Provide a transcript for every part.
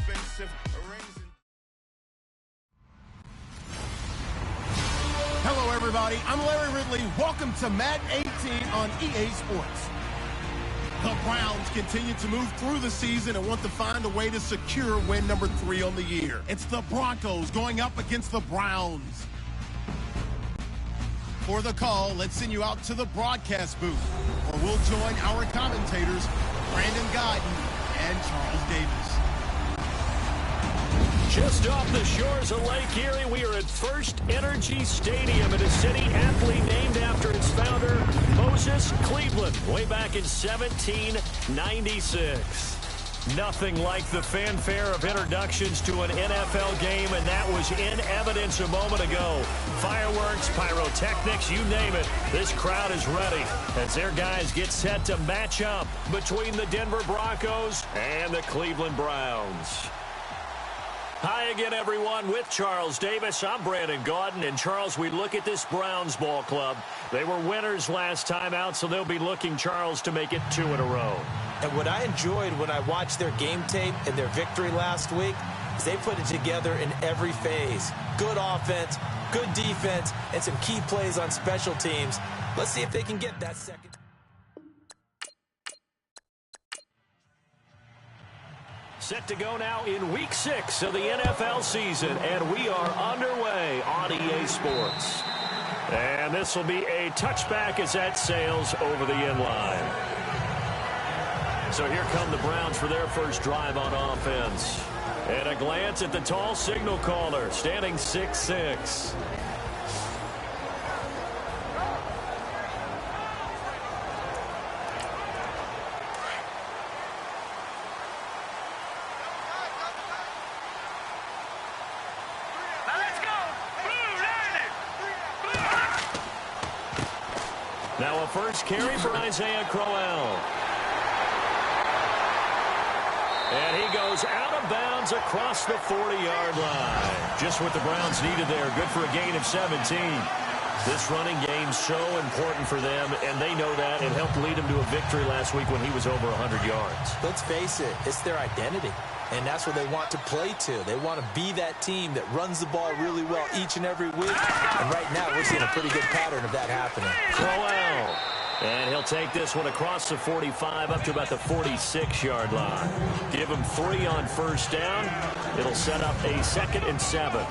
expensive rings. Hello, everybody. I'm Larry Ridley. Welcome to Madden 18 on EA Sports. The Browns continue to move through the season and want to find a way to secure win number 3 on the year. It's the Broncos going up against the Browns. For the call, let's send you out to the broadcast booth, where we'll join our commentators, Brandon Guyton and Charles Davis. Just off the shores of Lake Erie, we are at First Energy Stadium in a city aptly named after its founder, Moses Cleveland, way back in 1796. Nothing like the fanfare of introductions to an NFL game, and that was in evidence a moment ago. Fireworks, pyrotechnics, you name it. This crowd is ready as their guys get set to match up between the Denver Broncos and the Cleveland Browns. Hi again, everyone. With Charles Davis, I'm Brandon Guyton. And, Charles, we look at this Browns ball club. They were winners last time out, so they'll be looking, Charles, to make it 2 in a row. And what I enjoyed when I watched their game tape and their victory last week is they put it together in every phase. Good offense, good defense, and some key plays on special teams. Let's see if they can get that second. Set to go now in Week 6 of the NFL season, and we are underway on EA Sports. And this will be a touchback as that sails over the end line. So here come the Browns for their first drive on offense. And a glance at the tall signal caller, standing 6'6". Now a first carry for Isaiah Crowell. And he goes out of bounds across the 40-yard line. Just what the Browns needed there. Good for a gain of 17. This running game so important for them, and they know that. It helped lead them to a victory last week when he was over 100 yards. Let's face it, it's their identity. And that's what they want to play to. They want to be that team that runs the ball really well each and every week. And right now, we're seeing a pretty good pattern of that happening. Crowell. And he'll take this one across the 45 up to about the 46-yard line. Give him 3 on first down. It'll set up a 2nd and 7.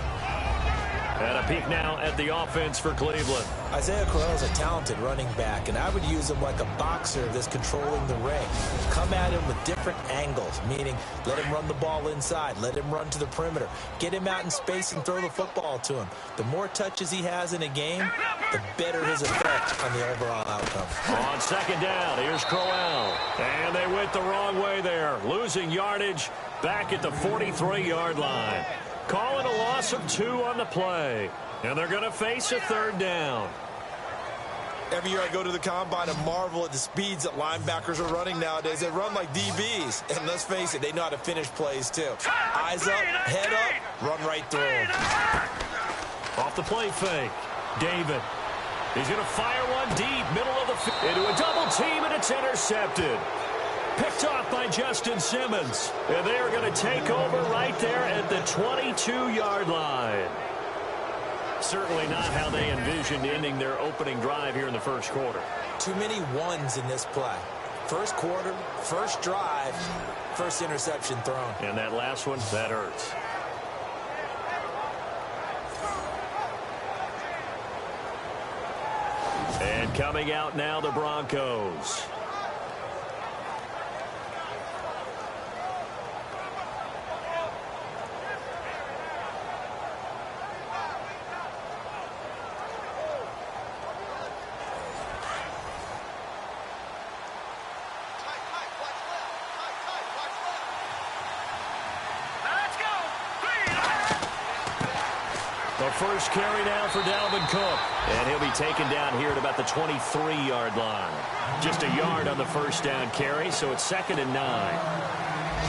And a peek now at the offense for Cleveland. Isaiah Crowell is a talented running back, and I would use him like a boxer that's controlling the ring. Come at him with different angles, meaning let him run the ball inside, let him run to the perimeter, get him out in space and throw the football to him. The more touches he has in a game, the better his effect on the overall outcome. On 2nd down, here's Crowell. And they went the wrong way there, losing yardage back at the 43-yard line. Calling a loss of 2 on the play. And they're going to face a 3rd down. Every year I go to the combine and marvel at the speeds that linebackers are running nowadays. They run like DBs. And let's face it, they know how to finish plays too. Eyes up, head up, run right through them. Off the play fake. David. He's going to fire one deep, middle of the field. Into a double team, and it's intercepted. Picked off by Justin Simmons. And they are going to take over right there at the 22-yard line. Certainly not how they envisioned ending their opening drive here in the first quarter. Too many ones in this play. First quarter, first drive, first interception thrown. And that last one, that hurts. And coming out now, the Broncos. First carry now for Dalvin Cook. And he'll be taken down here at about the 23-yard line. Just a yard on the first down carry, so it's 2nd and 9.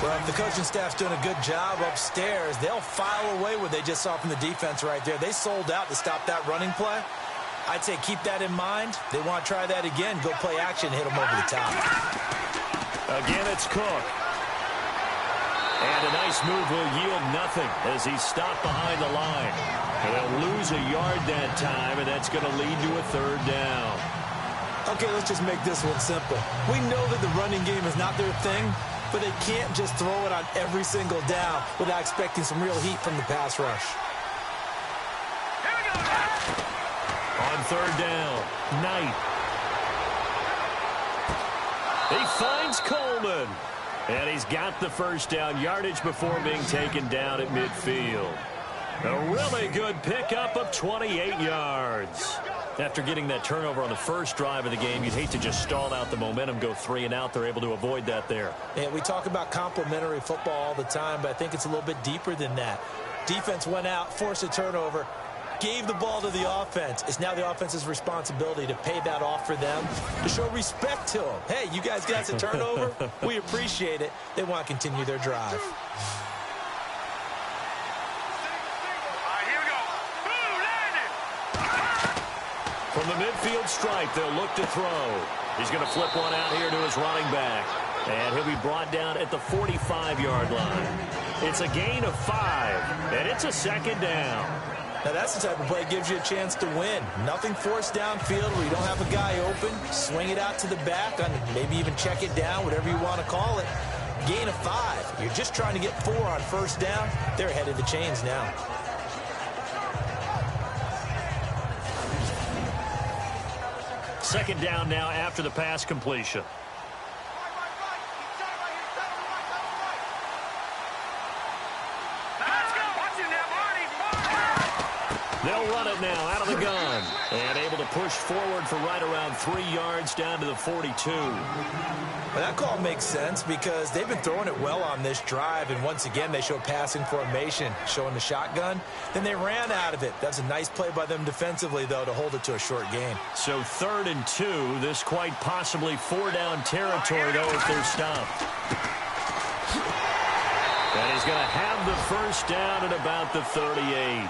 Well, if the coaching staff's doing a good job upstairs, they'll file away what they just saw from the defense right there. They sold out to stop that running play. I'd say keep that in mind. They want to try that again. Go play action, hit them over the top. Again, it's Cook. And a nice move will yield nothing as he's stopped behind the line. And they'll lose a yard that time, and that's going to lead to a third down. Okay, let's just make this one simple. We know that the running game is not their thing, but they can't just throw it on every single down without expecting some real heat from the pass rush. On third down, Knight. He finds Coleman. And he's got the first down yardage before being taken down at midfield. A really good pickup of 28 yards. After getting that turnover on the first drive of the game, you'd hate to just stall out the momentum, go 3 and out. They're able to avoid that there. And we talk about complementary football all the time, but I think it's a little bit deeper than that. Defense went out, forced a turnover, gave the ball to the offense. It's now the offense's responsibility to pay that off for them, to show respect to them. Hey, you guys got a turnover? We appreciate it. They want to continue their drive. From the midfield stripe, they'll look to throw. He's going to flip one out here to his running back. And he'll be brought down at the 45-yard line. It's a gain of 5, and it's a second down. Now, that's the type of play that gives you a chance to win. Nothing forced downfield where you don't have a guy open. Swing it out to the back, and maybe even check it down, whatever you want to call it. Gain of 5. You're just trying to get 4 on first down. They're ahead of the chains now. Second down now after the pass completion. They'll run it now out of the gun. And able to push forward for right around 3 yards down to the 42. Well, that call makes sense because they've been throwing it well on this drive. And once again, they show passing formation, showing the shotgun. Then they ran out of it. That's a nice play by them defensively, though, to hold it to a short gain. So 3rd and 2. This quite possibly 4-down territory, though, if they're stopped. And he's going to have the first down at about the 38.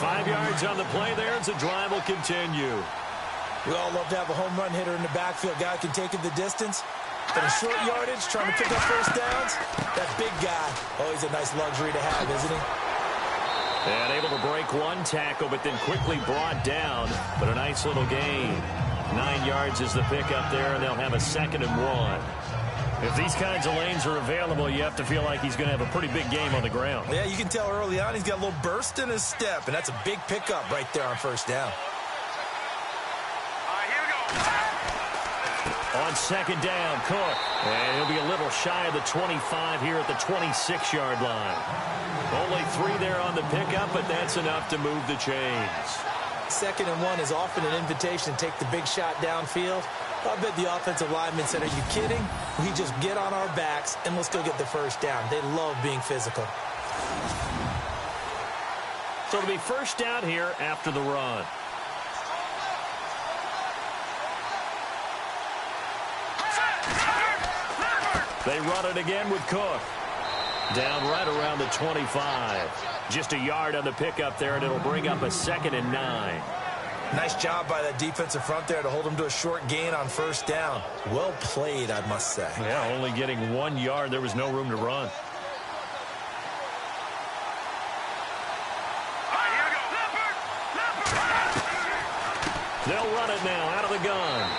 5 yards on the play there as the drive will continue. We all love to have a home run hitter in the backfield. Guy can take it the distance. But in short yardage, trying to pick up first downs, that big guy, oh, he's a nice luxury to have, isn't he? And able to break one tackle, but then quickly brought down. But a nice little gain. 9 yards is the pickup there, and they'll have a 2nd and 1. If these kinds of lanes are available, you have to feel like he's going to have a pretty big game on the ground. Yeah, you can tell early on he's got a little burst in his step, and that's a big pickup right there on first down. On 2nd down, Cook. And he'll be a little shy of the 25 here at the 26-yard line. Only 3 there on the pickup, but that's enough to move the chains. 2nd and 1 is often an invitation to take the big shot downfield. I bet the offensive lineman said, are you kidding? We just get on our backs and let's go get the first down. They love being physical. So it'll be first down here after the run. They run it again with Cook. Down right around the 25. Just a yard on the pickup there, and it'll bring up a 2nd and 9. Nice job by that defensive front there to hold him to a short gain on first down. Well played, I must say. Yeah, only getting 1 yard. There was no room to run. They'll run it now out of the gun.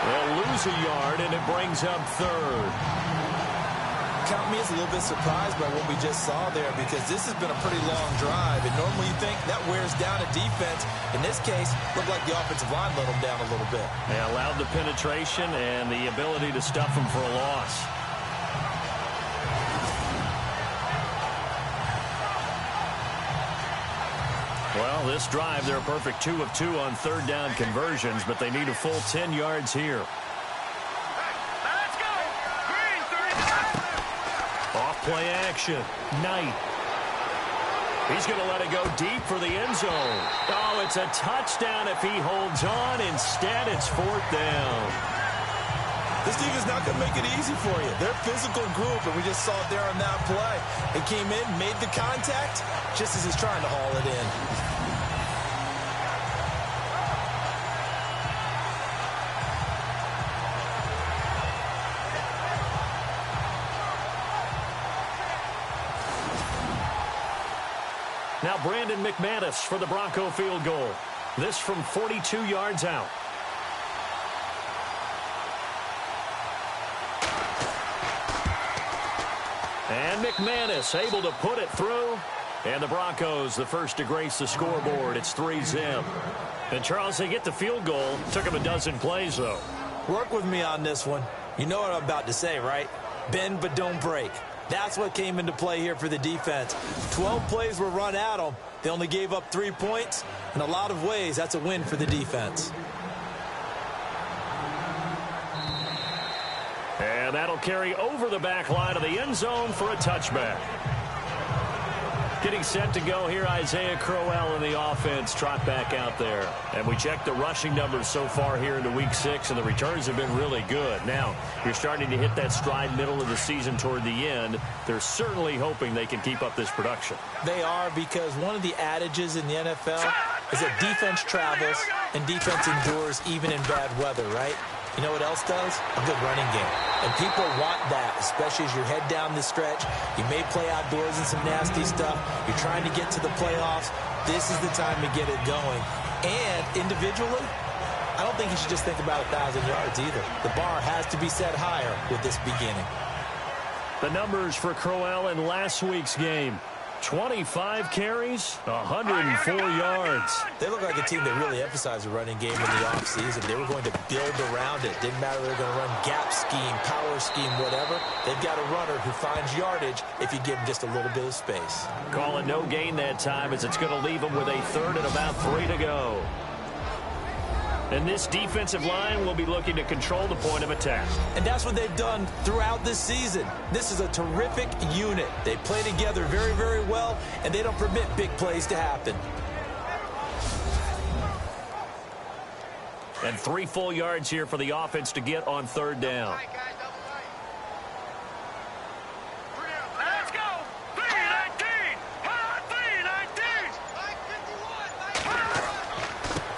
They'll lose a yard, and it brings up 3rd. Count me as a little bit surprised by what we just saw there because this has been a pretty long drive, and normally you think that wears down a defense. In this case, looked like the offensive line let them down a little bit. They allowed the penetration and the ability to stuff them for a loss. Well, this drive, they're a perfect 2 of 2 on 3rd down conversions, but they need a full 10 yards here. Off-play action. Knight. He's going to let it go deep for the end zone. Oh, it's a touchdown if he holds on. Instead, it's 4th down. This team is not going to make it easy for you. They're a physical group, and we just saw it there on that play. They came in, made the contact, just as he's trying to haul it in. Now Brandon McManus for the Bronco field goal. This from 42 yards out. And McManus able to put it through. And the Broncos, the first to grace the scoreboard. It's 3-zip. And, Charles, they get the field goal. Took them a dozen plays, though. Work with me on this one. You know what I'm about to say, right? Bend but don't break. That's what came into play here for the defense. 12 plays were run at them. They only gave up 3 points. In a lot of ways, that's a win for the defense. And that'll carry over the back line of the end zone for a touchback. Getting set to go here, Isaiah Crowell in the offense. Trot back out there. And we check the rushing numbers so far here into Week 6, and the returns have been really good. Now, you're starting to hit that stride middle of the season toward the end. They're certainly hoping they can keep up this production. They are, because one of the adages in the NFL is that defense travels and defense endures even in bad weather, right? You know what else does? A good running game. And people want that, especially as you head down the stretch. You may play outdoors in some nasty stuff. You're trying to get to the playoffs. This is the time to get it going. And individually, I don't think you should just think about 1,000 yards either. The bar has to be set higher with this beginning. The numbers for Crowell in last week's game. 25 carries, 104 yards. They look like a team that really emphasized the running game in the offseason. They were going to build around it. Didn't matter if they were going to run gap scheme, power scheme, whatever. They've got a runner who finds yardage if you give him just a little bit of space. Calling no gain that time as it's going to leave them with a third and about 3 to go. And this defensive line will be looking to control the point of attack. And that's what they've done throughout this season. This is a terrific unit. They play together very, very well, and they don't permit big plays to happen. And 3 full yards here for the offense to get on third down.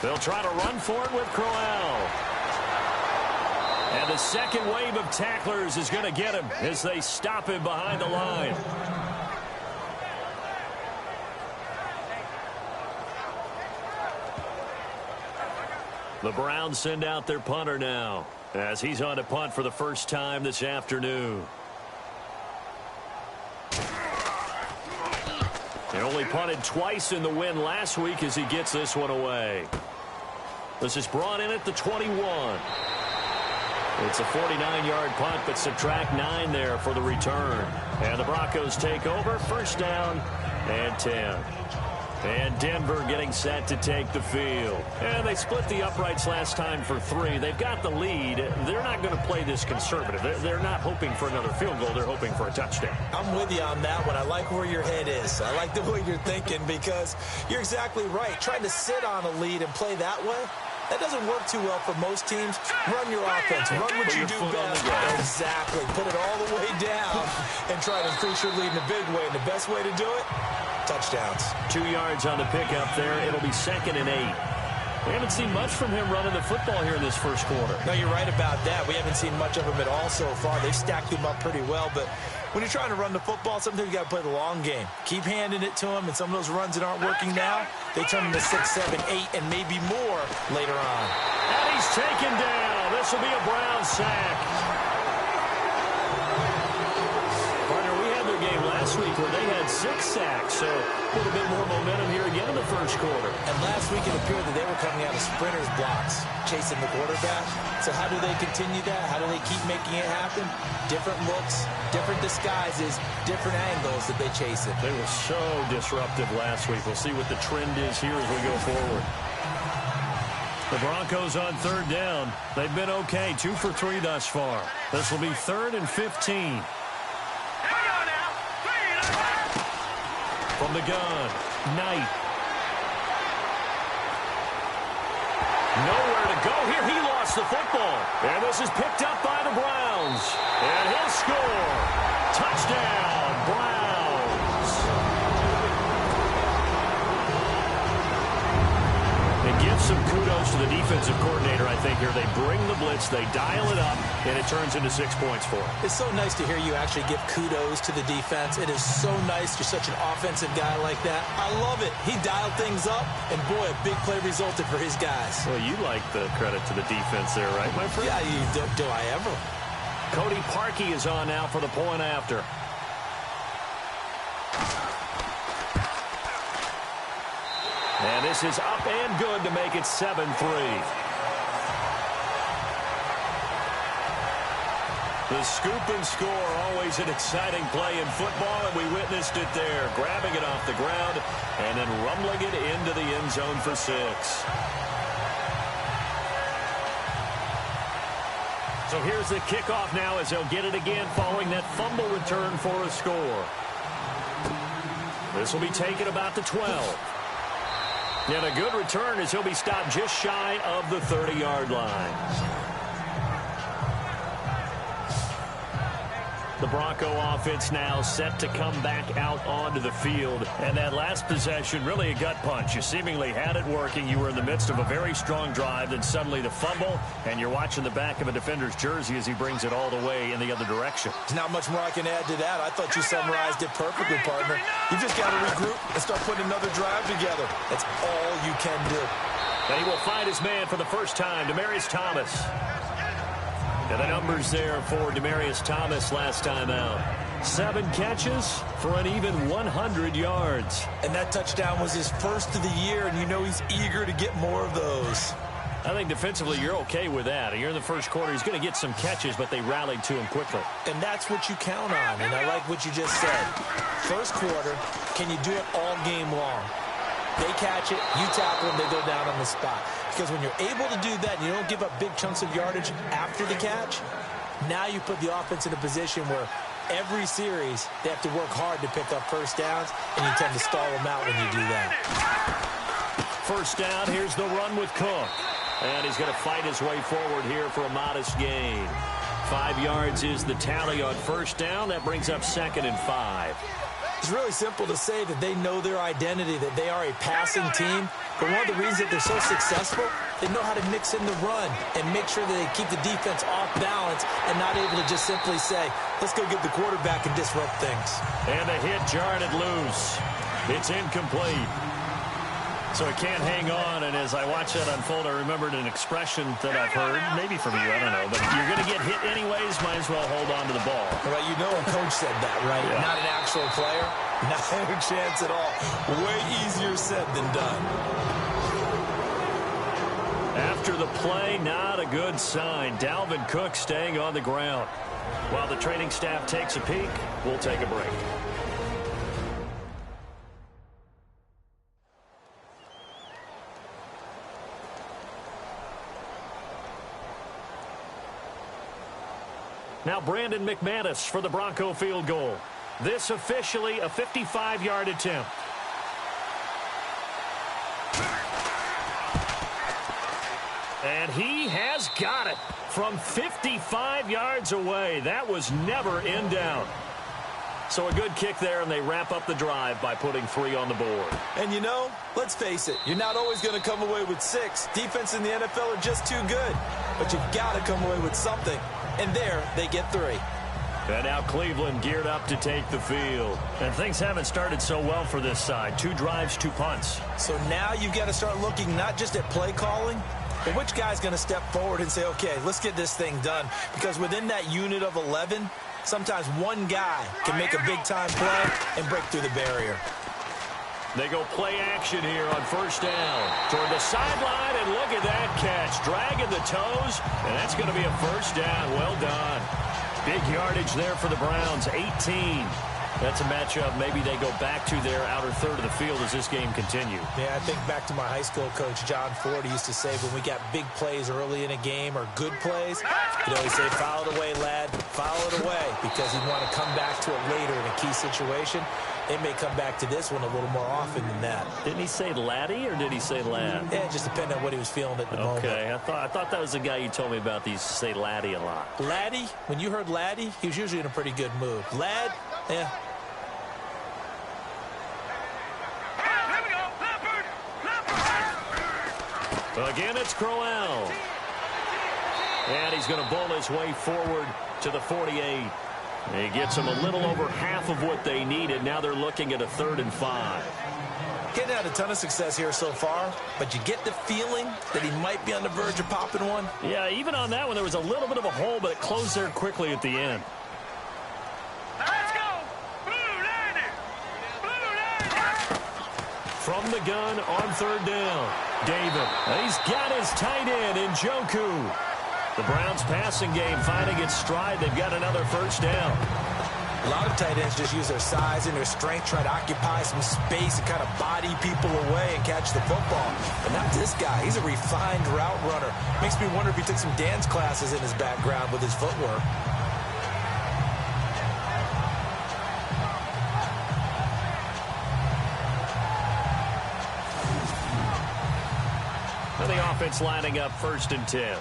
They'll try to run for it with Crowell. And the second wave of tacklers is going to get him as they stop him behind the line. The Browns send out their punter now as he's on to punt for the first time this afternoon. He only punted twice in the win last week as he gets this one away. This is brought in at the 21. It's a 49-yard punt, but subtract 9 there for the return. And the Broncos take over, first down and 10. And Denver getting set to take the field. And they split the uprights last time for 3. They've got the lead. They're not going to play this conservative. They're not hoping for another field goal. They're hoping for a touchdown. I'm with you on that one. I like where your head is. I like the way you're thinking because you're exactly right. Trying to sit on a lead and play that way, that doesn't work too well for most teams. Run your offense. Run what you do best. Exactly. Put it all the way down and try to increase your lead in a big way. And the best way to do it, touchdowns. 2 yards on the pickup there. It'll be 2nd and 8. We haven't seen much from him running the football here in this first quarter. No, you're right about that. We haven't seen much of him at all so far. They've stacked him up pretty well, but when you're trying to run the football, sometimes you got to play the long game. Keep handing it to him, and some of those runs that aren't working now, they turn into 6, 7, 8, and maybe more later on. And he's taken down. This will be a Brown sack. Partner, we had their game last week where they had 6 sacks, so a little bit more momentum here again in the first quarter. And last week it appeared that they were coming out of sprinters blocks, chasing the quarterback. So how do they continue that? How do they keep making it happen? Different looks, different disguises, different angles that they chase it. They were so disruptive last week. We'll see what the trend is here as we go forward. The Broncos on third down. They've been okay, 2 for 3 thus far. This will be 3rd and 15. From the gun, Knight. Nowhere to go here. He lost the football. And this is picked up by the Browns. And he'll score. Touchdown, Browns. And give some kudos to the the defensive coordinator, I think, here. They bring the blitz, they dial it up, and it turns into 6 points for them. It's so nice to hear you actually give kudos to the defense. It is so nice. You're such an offensive guy like that. I love it. He dialed things up, and boy, a big play resulted for his guys. Well, you like the credit to the defense there, right, my friend? Yeah, do I ever? Cody Parkey is on now for the point after. And this is up and good to make it 7-3. The scoop and score, always an exciting play in football, and we witnessed it there. Grabbing it off the ground and then rumbling it into the end zone for 6. So here's the kickoff now as they'll get it again following that fumble return for a score. This will be taken about the 12. And a good return as he'll be stopped just shy of the 30-yard line. The Bronco offense now set to come back out onto the field. And that last possession, really a gut punch. You seemingly had it working. You were in the midst of a very strong drive. Then suddenly the fumble, and you're watching the back of a defender's jersey as he brings it all the way in the other direction. There's not much more I can add to that. I thought you summarized it perfectly, partner. You just got to regroup and start putting another drive together. That's all you can do. And he will find his man for the first time, Demaryius Thomas. And the numbers there for Demaryius Thomas last time out. 7 catches for an even 100 yards. And that touchdown was his first of the year, and you know he's eager to get more of those. I think defensively you're okay with that. You're in the first quarter. He's going to get some catches, but they rallied to him quickly. And that's what you count on, and I like what you just said. First quarter, can you do it all game long? They catch it, you tackle them, they go down on the spot. Because when you're able to do that and you don't give up big chunks of yardage after the catch, now you put the offense in a position where every series they have to work hard to pick up first downs, and you tend to stall them out when you do that. First down, here's the run with Cook. And he's going to fight his way forward here for a modest gain. 5 yards is the tally on first down. That brings up 2nd and 5. It's really simple to say that they know their identity, that they are a passing team. But one of the reasons that they're so successful, they know how to mix in the run and make sure that they keep the defense off balance and not able to just simply say, let's go get the quarterback and disrupt things. And the hit jarred it loose. It's incomplete. So it can't hang on, and as I watch that unfold, I remembered an expression that I've heard, maybe from you, I don't know, but you're going to get hit anyways, might as well hold on to the ball. Well, you know a coach said that, right? Yeah. Not an actual player. Not a chance at all. Way easier said than done. After the play, not a good sign. Dalvin Cook staying on the ground. While the training staff takes a peek, we'll take a break. Now Brandon McManus for the Bronco field goal. This officially a 55-yard attempt. And he has got it from 55 yards away. That was never in doubt. So a good kick there, and they wrap up the drive by putting 3 on the board. And you know, let's face it, you're not always going to come away with 6. Defense in the NFL are just too good. But you've got to come away with something. And there, they get 3. And now Cleveland geared up to take the field. And things haven't started so well for this side. 2 drives, 2 punts. So now you've got to start looking not just at play calling, but which guy's going to step forward and say, okay, let's get this thing done. Because within that unit of 11, sometimes one guy can make a big-time play and break through the barrier. They go play action here on first down. Toward the sideline, and look at that catch. Dragging the toes, and that's going to be a first down. Well done. Big yardage there for the Browns, 18. That's a matchup maybe they go back to their outer third of the field as this game continues. Yeah, I think back to my high school coach, John Ford. He used to say when we got big plays early in a game or good plays, he'd always say, foul it away, lad, foul it away, because he'd want to come back to it later in a key situation. They may come back to this one a little more often than that. Didn't he say laddie or did he say lad? Yeah, it just depended on what he was feeling at the moment. Okay, I thought that was the guy you told me about. He used to say laddie a lot. Laddie, when you heard laddie, he was usually in a pretty good mood. Lad, yeah. Again, it's Crowell. And he's going to bowl his way forward to the 48. He gets them a little over half of what they needed. Now they're looking at a 3rd and 5. Getting had a ton of success here so far, but you get the feeling that he might be on the verge of popping one. Yeah, even on that one, there was a little bit of a hole, but it closed there quickly at the end. Let's go! Blue Lightning! Blue Lightning! From the gun on 3rd down. David. He's got his tight end in Njoku. The Browns passing game finding its stride. They've got another 1st down. A lot of tight ends just use their size and their strength, try to occupy some space and kind of body people away and catch the football. But not this guy. He's a refined route runner. Makes me wonder if he took some dance classes in his background with his footwork. And the offense lining up 1st and 10.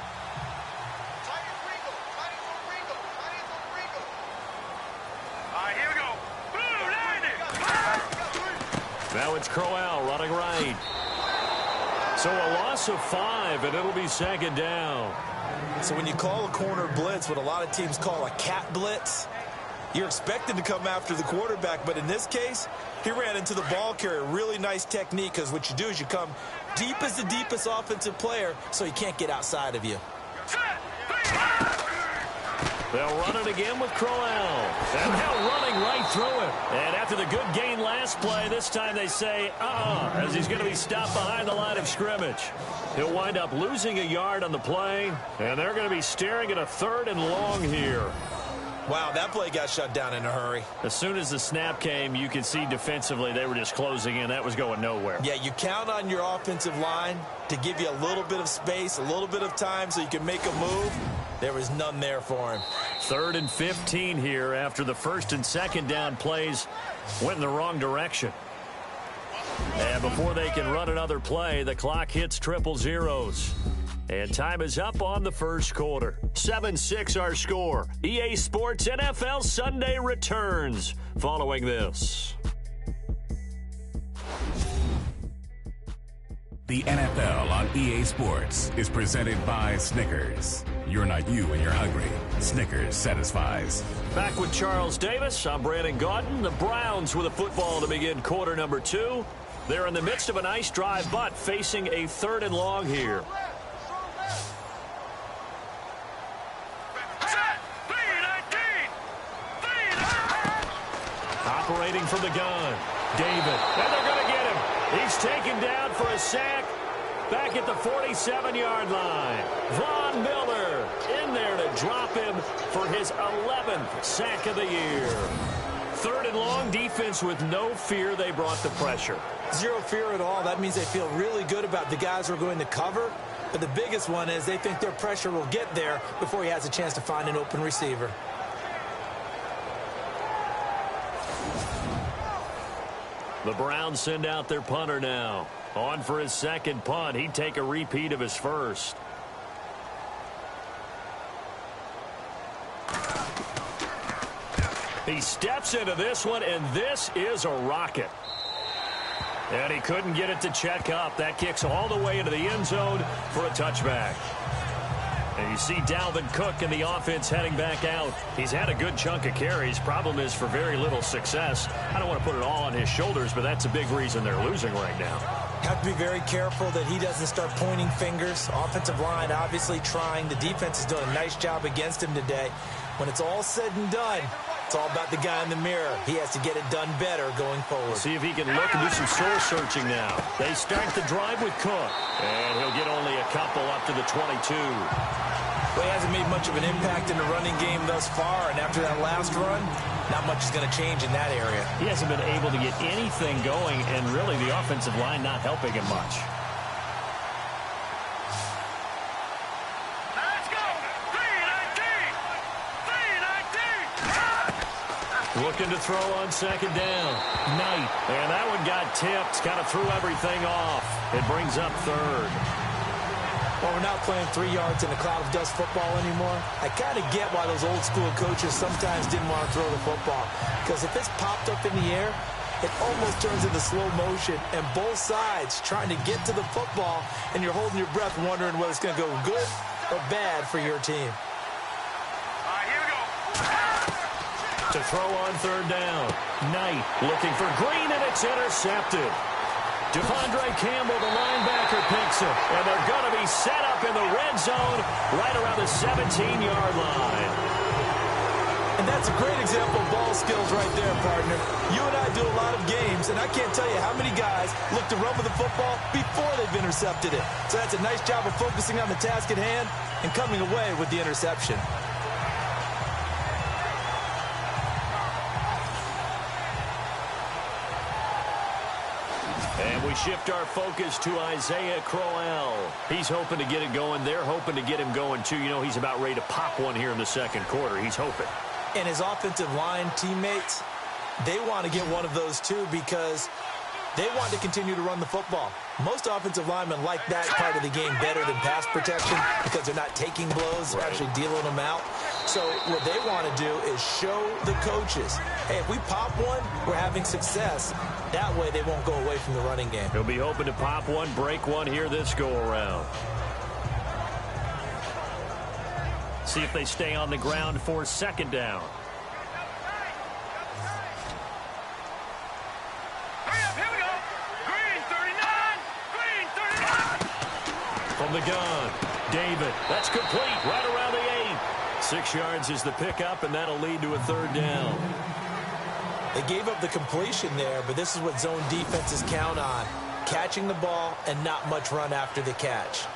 Now it's Crowell running right. So a loss of 5, and it'll be 2nd down. So when you call a corner blitz, what a lot of teams call a cat blitz, you're expected to come after the quarterback. But in this case, he ran into the ball carrier. Really nice technique, because what you do is you come deep as the deepest offensive player, so he can't get outside of you. They'll run it again with Crowell. And now running right through it. And after the good gain last play, this time they say, as he's going to be stopped behind the line of scrimmage. He'll wind up losing a yard on the play, and they're going to be staring at a 3rd and long here. Wow, that play got shut down in a hurry. As soon as the snap came, you could see defensively they were just closing in. That was going nowhere. Yeah, you count on your offensive line to give you a little bit of space, a little bit of time so you can make a move. There was none there for him. 3rd and 15 here after the 1st and 2nd down plays went in the wrong direction. And before they can run another play, the clock hits 000. And time is up on the 1st quarter. 7-6 our score. EA Sports NFL Sunday returns following this. The NFL on EA Sports is presented by Snickers. You're not you when you're hungry. Snickers satisfies. Back with Charles Davis. I'm Brandon Gaudin. The Browns with a football to begin quarter number 2. They're in the midst of a nice drive, but facing a 3rd and long here. Operating from the gun. David. And they're going to get him. He's taken down for a sack back at the 47-yard line. Von Miller in there to drop him for his 11th sack of the year. 3rd and long, defense with no fear. They brought the pressure. Zero fear at all. That means they feel really good about the guys who are going to cover. But the biggest one is they think their pressure will get there before he has a chance to find an open receiver. The Browns send out their punter now. On for his 2nd punt. He'd take a repeat of his 1st. He steps into this one, and this is a rocket. And he couldn't get it to check up. That kicks all the way into the end zone for a touchback. And you see Dalvin Cook and the offense heading back out. He's had a good chunk of carries. Problem is for very little success. I don't want to put it all on his shoulders, but that's a big reason they're losing right now. Have to be very careful that he doesn't start pointing fingers. Offensive line obviously trying. The defense is doing a nice job against him today. When it's all said and done, it's all about the guy in the mirror. He has to get it done better going forward. See if he can look and do some soul searching now. They start the drive with Cook. And he'll get only a couple up to the 22. Well, he hasn't made much of an impact in the running game thus far, and after that last run, not much is going to change in that area. He hasn't been able to get anything going, and really the offensive line not helping him much. Let's go! 3-19! Looking to throw on 2nd down. Knight. And that one got tipped. Kind of threw everything off. It brings up 3rd. Well, we're not playing 3 yards in a cloud of dust football anymore. I kind of get why those old school coaches sometimes didn't want to throw the football. Because if it's popped up in the air, it almost turns into slow motion, and both sides trying to get to the football, and you're holding your breath wondering whether it's going to go good or bad for your team. All right, here we go. To throw on third down. Knight looking for Green, and it's intercepted. Devondre Campbell, the linebacker, picks it. And they're going to be set up in the red zone right around the 17-yard line. And that's a great example of ball skills right there, partner. You and I do a lot of games, and I can't tell you how many guys look to run with the football before they've intercepted it. So that's a nice job of focusing on the task at hand and coming away with the interception. And we shift our focus to Isaiah Crowell. He's hoping to get it going. They're hoping to get him going, too. You know, he's about ready to pop one here in the second quarter. He's hoping. And his offensive line teammates, they want to get one of those, too, because they want to continue to run the football. Most offensive linemen like that part of the game better than pass protection because they're not taking blows, they're actually dealing them out. So what they want to do is show the coaches, hey, if we pop one, we're having success. That way they won't go away from the running game. He'll be hoping to pop one, break one here this go-around. See if they stay on the ground for second down. Here we go. Green 39. Green 39. From the gun, David. That's complete right around the 8. 6 yards is the pickup, and that'll lead to a third down. They gave up the completion there, but this is what zone defenses count on. Catching the ball and not much run after the catch.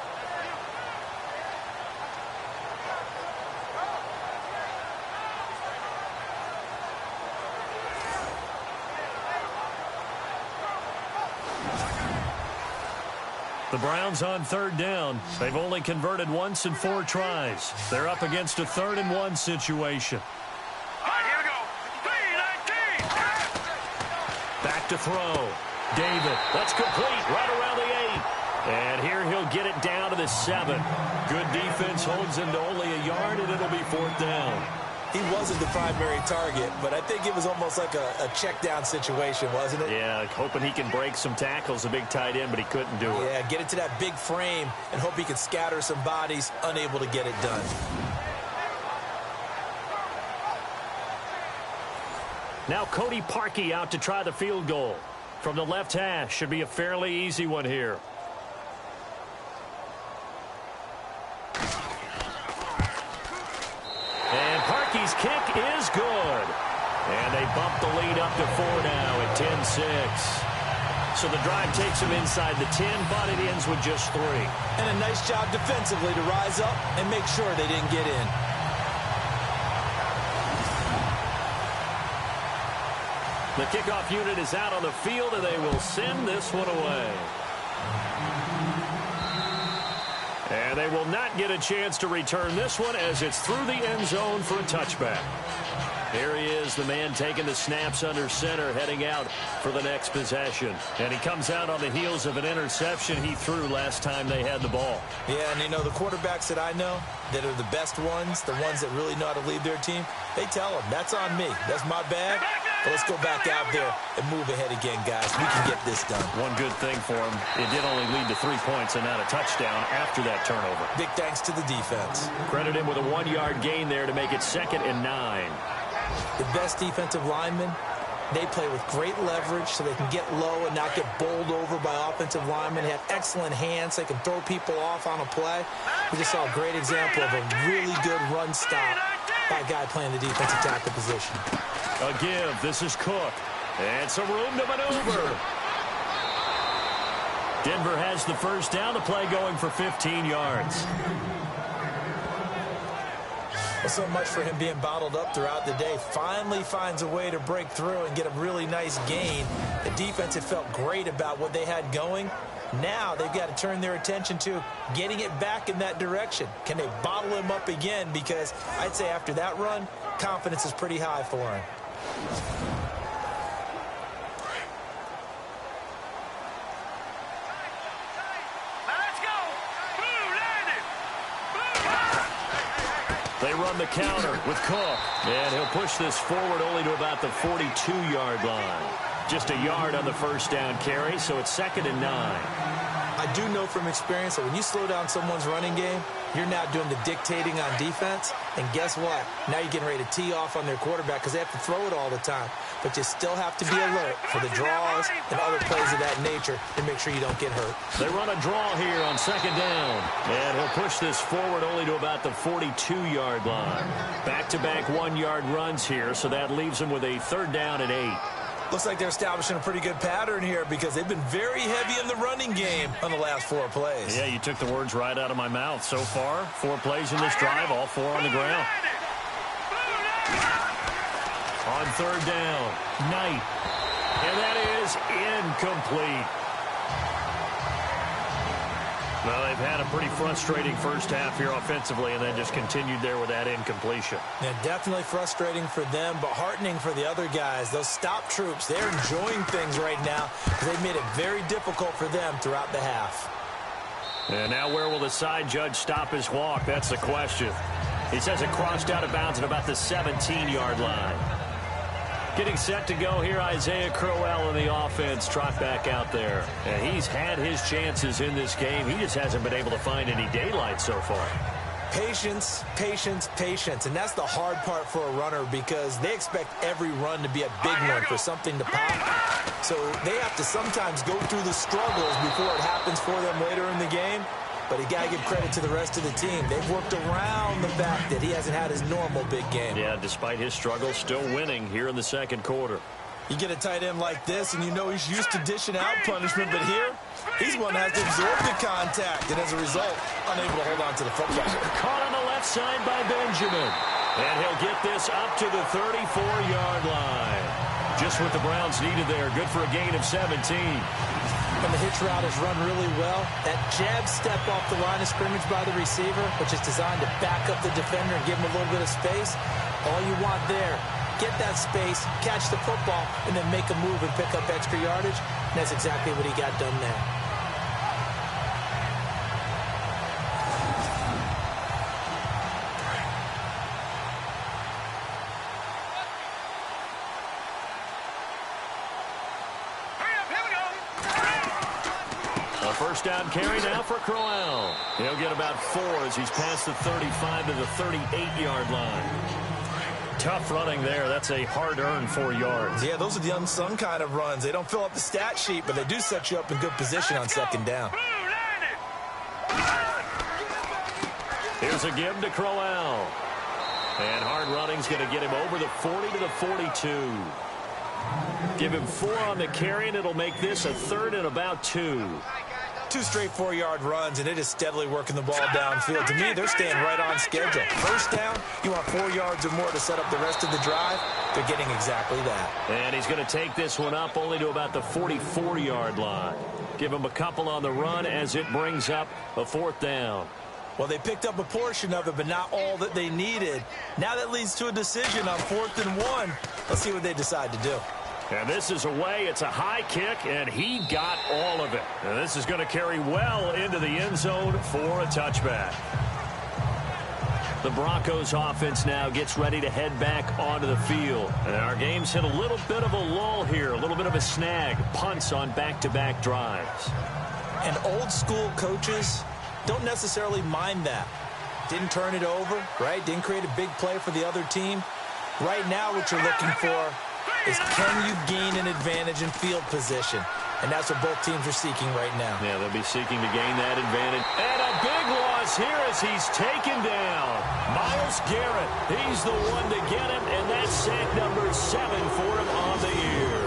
The Browns on third down. They've only converted once in 4 tries. They're up against a 3rd and 1 situation. All right, here we go. 3-19. Back to throw. David, that's complete right around the 8. And here he'll get it down to the 7. Good defense holds him to only a yard, and it'll be 4th down. He wasn't the primary target, but I think it was almost like a check down situation, wasn't it? Yeah, hoping he can break some tackles, a big tight end, but he couldn't do it. Yeah, get it to that big frame and hope he can scatter some bodies, unable to get it done. Now Cody Parkey out to try the field goal. From the left hash, should be a fairly easy one here. And Parkey's kick is good. And they bump the lead up to 4 now at 10-6. So the drive takes them inside the 10, but it ends with just 3. And a nice job defensively to rise up and make sure they didn't get in. The kickoff unit is out on the field, and they will send this one away. And they will not get a chance to return this one as it's through the end zone for a touchback. Here he is, the man taking the snaps under center, heading out for the next possession. And he comes out on the heels of an interception he threw last time they had the ball. Yeah, and you know, the quarterbacks that I know that are the best ones, the ones that really know how to lead their team, they tell them, that's on me. That's my bag. But let's go back out there and move ahead again, guys. We can get this done. One good thing for him, it did only lead to 3 points and not a touchdown after that turnover. Big thanks to the defense. Credit him with a 1-yard gain there to make it 2nd and 9. The best defensive linemen, they play with great leverage so they can get low and not get bowled over by offensive linemen. They have excellent hands. They can throw people off on a play. We just saw a great example of a really good run stop by a guy playing the defensive tackle position. A give. This is Cook. And some room to maneuver. Denver has the first down. The play going for 15 yards. Well, so much for him being bottled up throughout the day. Finally finds a way to break through and get a really nice gain. The defense had felt great about what they had going. Now they've got to turn their attention to getting it back in that direction. Can they bottle him up again? Because I'd say after that run, confidence is pretty high for him. Let's go. Blue landed. They run the counter with Cook. And he'll push this forward only to about the 42-yard line. Just a yard on the first down carry, so it's 2nd and 9. I do know from experience that when you slow down someone's running game, you're now doing the dictating on defense. And guess what? Now you're getting ready to tee off on their quarterback because they have to throw it all the time. But you still have to be alert for the draws and other plays of that nature to make sure you don't get hurt. They run a draw here on 2nd down. And he'll push this forward only to about the 42-yard line. Back-to-back 1-yard runs here, so that leaves him with a 3rd down and 8. Looks like they're establishing a pretty good pattern here because they've been very heavy in the running game on the last 4 plays. Yeah, you took the words right out of my mouth. So far, 4 plays in this drive, all 4 on the ground. On 3rd down, Knight. And that is incomplete. Well, they've had a pretty frustrating first half here offensively and then just continued there with that incompletion. Yeah, definitely frustrating for them, but heartening for the other guys. Those stop troops, they're enjoying things right now because they've made it very difficult for them throughout the half. And now where will the side judge stop his walk? That's the question. He says it crossed out of bounds at about the 17-yard line. Getting set to go here, Isaiah Crowell in the offense, trot back out there. And he's had his chances in this game. He just hasn't been able to find any daylight so far. Patience, patience, patience. And that's the hard part for a runner because they expect every run to be a big one for something to pop. So they have to sometimes go through the struggles before it happens for them later in the game. But you got to give credit to the rest of the team. They've worked around the fact that he hasn't had his normal big game. Yeah, despite his struggles, still winning here in the 2nd quarter. You get a tight end like this, and you know he's used to dishing out punishment, but here, he's one that has to absorb the contact, and as a result, unable to hold on to the football. Caught on the left side by Benjamin. And he'll get this up to the 34-yard line. Just what the Browns needed there. Good for a gain of 17. When the hitch route is run really well, that jab step off the line of scrimmage by the receiver, which is designed to back up the defender and give him a little bit of space, all you want there, get that space, catch the football, and then make a move and pick up extra yardage. And that's exactly what he got done there. First down carry now for Crowell. He'll get about 4 as he's past the 35 to the 38-yard line. Tough running there. That's a hard-earned 4 yards. Yeah, those are the unsung kind of runs. They don't fill up the stat sheet, but they do set you up in good position on 2nd down. Here's a give to Crowell. And hard running's going to get him over the 40 to the 42. Give him 4 on the carry, and it'll make this a 3rd and about 2. 2 straight 4-yard runs, and it is steadily working the ball downfield. To me, they're staying right on schedule. First down, you want 4 yards or more to set up the rest of the drive. They're getting exactly that. And he's going to take this one up only to about the 44-yard line. Give him a couple on the run as it brings up a 4th down. Well, they picked up a portion of it, but not all that they needed. Now that leads to a decision on 4th and 1. Let's see what they decide to do. And this is away. It's a high kick, and he got all of it. And this is going to carry well into the end zone for a touchback. The Broncos offense now gets ready to head back onto the field. And our game's hit a little bit of a lull here, a little bit of a snag. Punts on back-to-back drives. And old school coaches don't necessarily mind that. Didn't turn it over, right? Didn't create a big play for the other team. Right now what you're looking for is can you gain an advantage in field position? And that's what both teams are seeking right now. Yeah, they'll be seeking to gain that advantage. And a big loss here as he's taken down. Myles Garrett, he's the one to get him, and that's sack number 7 for him on the year.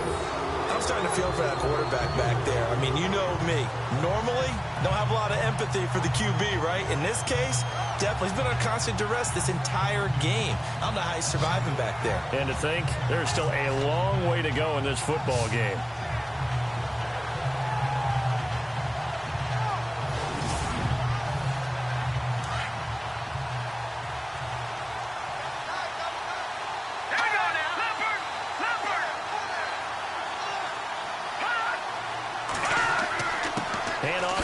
I'm starting to feel for that quarterback back there. I mean, you know me. Normally, don't have a lot of empathy for the QB, right? In this case, definitely. He's been under constant duress this entire game. I don't know how he's surviving back there. And to think, there's still a long way to go in this football game.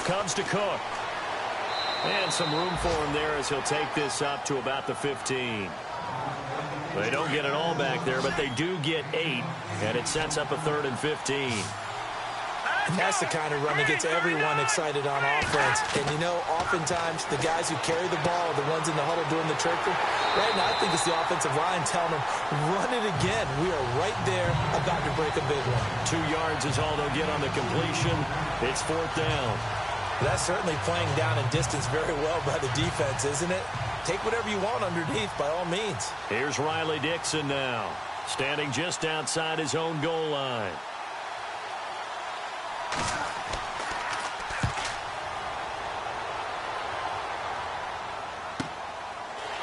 Comes to Cook. And some room for him there as he'll take this up to about the 15. They don't get it all back there, but they do get 8, and it sets up a 3rd and 15. And that's the kind of run that gets everyone excited on offense. And, you know, oftentimes the guys who carry the ball are the ones in the huddle doing the chirping. Right now, I think it's the offensive line telling them, run it again. We are right there about to break a big one. 2 yards is all they'll get on the completion. It's 4th down. That's certainly playing down in distance very well by the defense, isn't it? Take whatever you want underneath by all means. Here's Riley Dixon now, standing just outside his own goal line.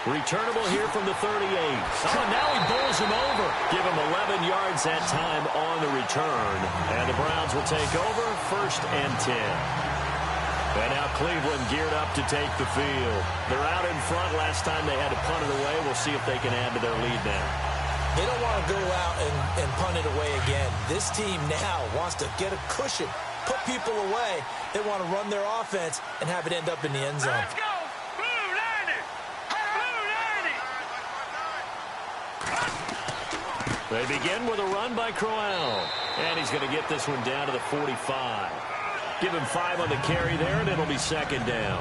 Returnable here from the 38. Oh, now he bowls him over. Give him 11 yards that time on the return. And the Browns will take over 1st and 10. And now Cleveland geared up to take the field. They're out in front. Last time they had to punt it away. We'll see if they can add to their lead now. They don't want to go out and punt it away again. This team now wants to get a cushion, put people away. They want to run their offense and have it end up in the end zone. Let's go. Blue landed. Blue landed. They begin with a run by Crowell. And he's going to get this one down to the 45. Give him 5 on the carry there, and it'll be 2nd down.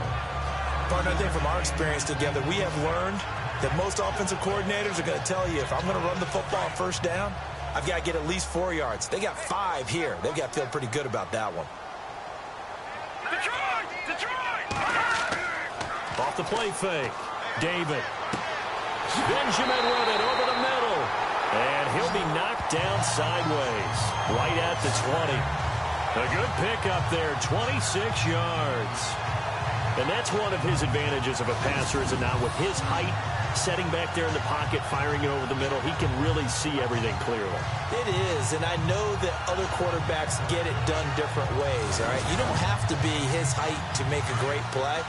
Partner, I think from our experience together, we have learned that most offensive coordinators are going to tell you, if I'm going to run the football on 1st down, I've got to get at least 4 yards. They got 5 here. They've got to feel pretty good about that one. Detroit! Detroit! Off the play fake. David. Benjamin with it over the middle. And he'll be knocked down sideways. Right at the 20. A good pickup there, 26 yards. And that's one of his advantages of a passer, is it not? With his height, setting back there in the pocket, firing it over the middle, he can really see everything clearly. It is, and I know that other quarterbacks get it done different ways, all right? You don't have to be his height to make a great play.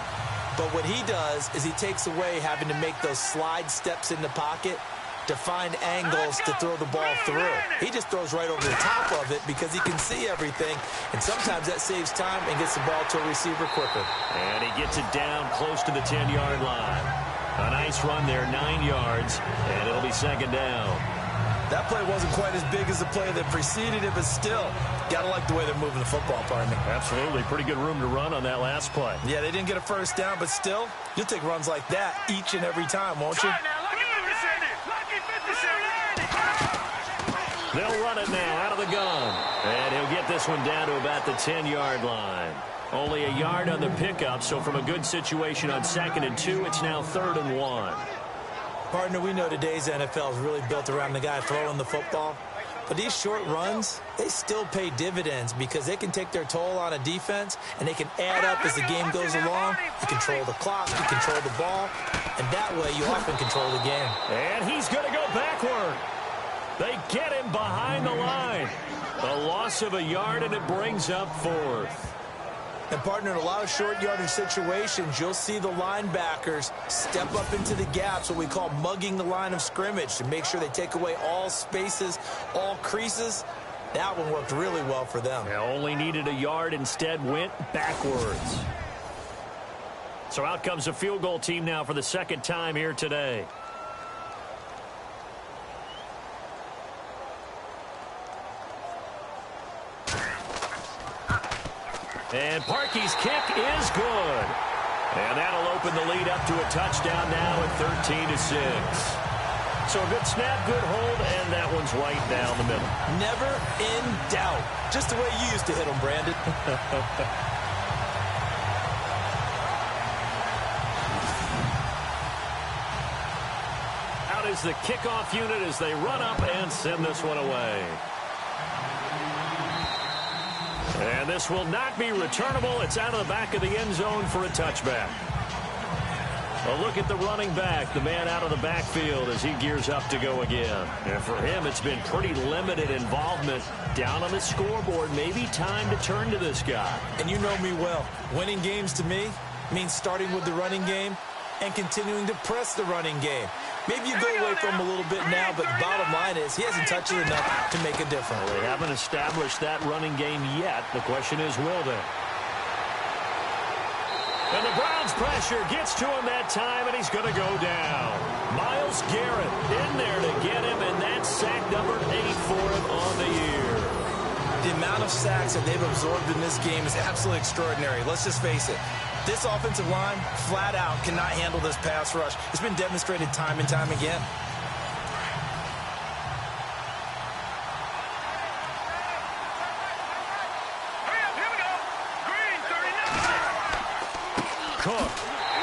But what he does is he takes away having to make those slide steps in the pocket to find angles to throw the ball through. He just throws right over the top of it because he can see everything, and sometimes that saves time and gets the ball to a receiver quicker. And he gets it down close to the 10-yard line. A nice run there, 9 yards, and it'll be 2nd down. That play wasn't quite as big as the play that preceded it, but still, gotta like the way they're moving the football, partner. Absolutely. Pretty good room to run on that last play. Yeah, they didn't get a 1st down, but still, you'll take runs like that each and every time, won't you? They'll run it now out of the gun. And he'll get this one down to about the 10-yard line. Only a yard on the pickup, so from a good situation on 2nd and 2, it's now 3rd and 1. Partner, we know today's NFL is really built around the guy throwing the football. But these short runs, they still pay dividends because they can take their toll on a defense, and they can add up as the game goes along. You control the clock, you control the ball, and that way you often control the game. And he's going to go backward. They get him behind the line. A loss of a yard, and it brings up 4th. And, partner, in a lot of short yardage situations, you'll see the linebackers step up into the gaps, what we call mugging the line of scrimmage, to make sure they take away all spaces, all creases. That one worked really well for them. They only needed a yard, instead went backwards. So out comes the field goal team now for the 2nd time here today. And Parkey's kick is good. And that'll open the lead up to a touchdown now at 13-6. So a good snap, good hold, and that one's right down the middle. Never in doubt. Just the way you used to hit them, Brandon. Out is the kickoff unit as they run up and send this one away. And this will not be returnable. It's out of the back of the end zone for a touchback. A look at the running back, the man out of the backfield as he gears up to go again. And for him, it's been pretty limited involvement down on the scoreboard. Maybe time to turn to this guy. And you know me well. Winning games to me means starting with the running game and continuing to press the running game. Maybe you go away from him a little bit now, but the bottom line is he hasn't touched it enough to make a difference. Well, they haven't established that running game yet. The question is, will they? And the Browns' pressure gets to him that time, and he's going to go down. Myles Garrett in there to get him, and that's sack number 8 for him on the year. The amount of sacks that they've absorbed in this game is absolutely extraordinary. Let's just face it. This offensive line, flat out, cannot handle this pass rush. It's been demonstrated time and time again. Cook,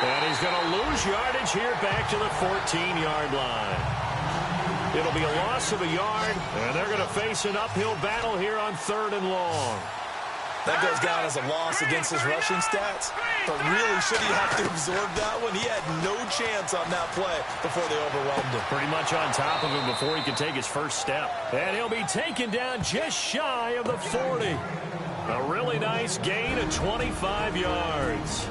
and he's going to lose yardage here back to the 14-yard line. It'll be a loss of a yard, and they're going to face an uphill battle here on 3rd and long. That goes down as a loss against his rushing stats, but really, should he have to absorb that one? He had no chance on that play before they overwhelmed him. Pretty much on top of him before he could take his first step. And he'll be taken down just shy of the 40. A really nice gain of 25 yards.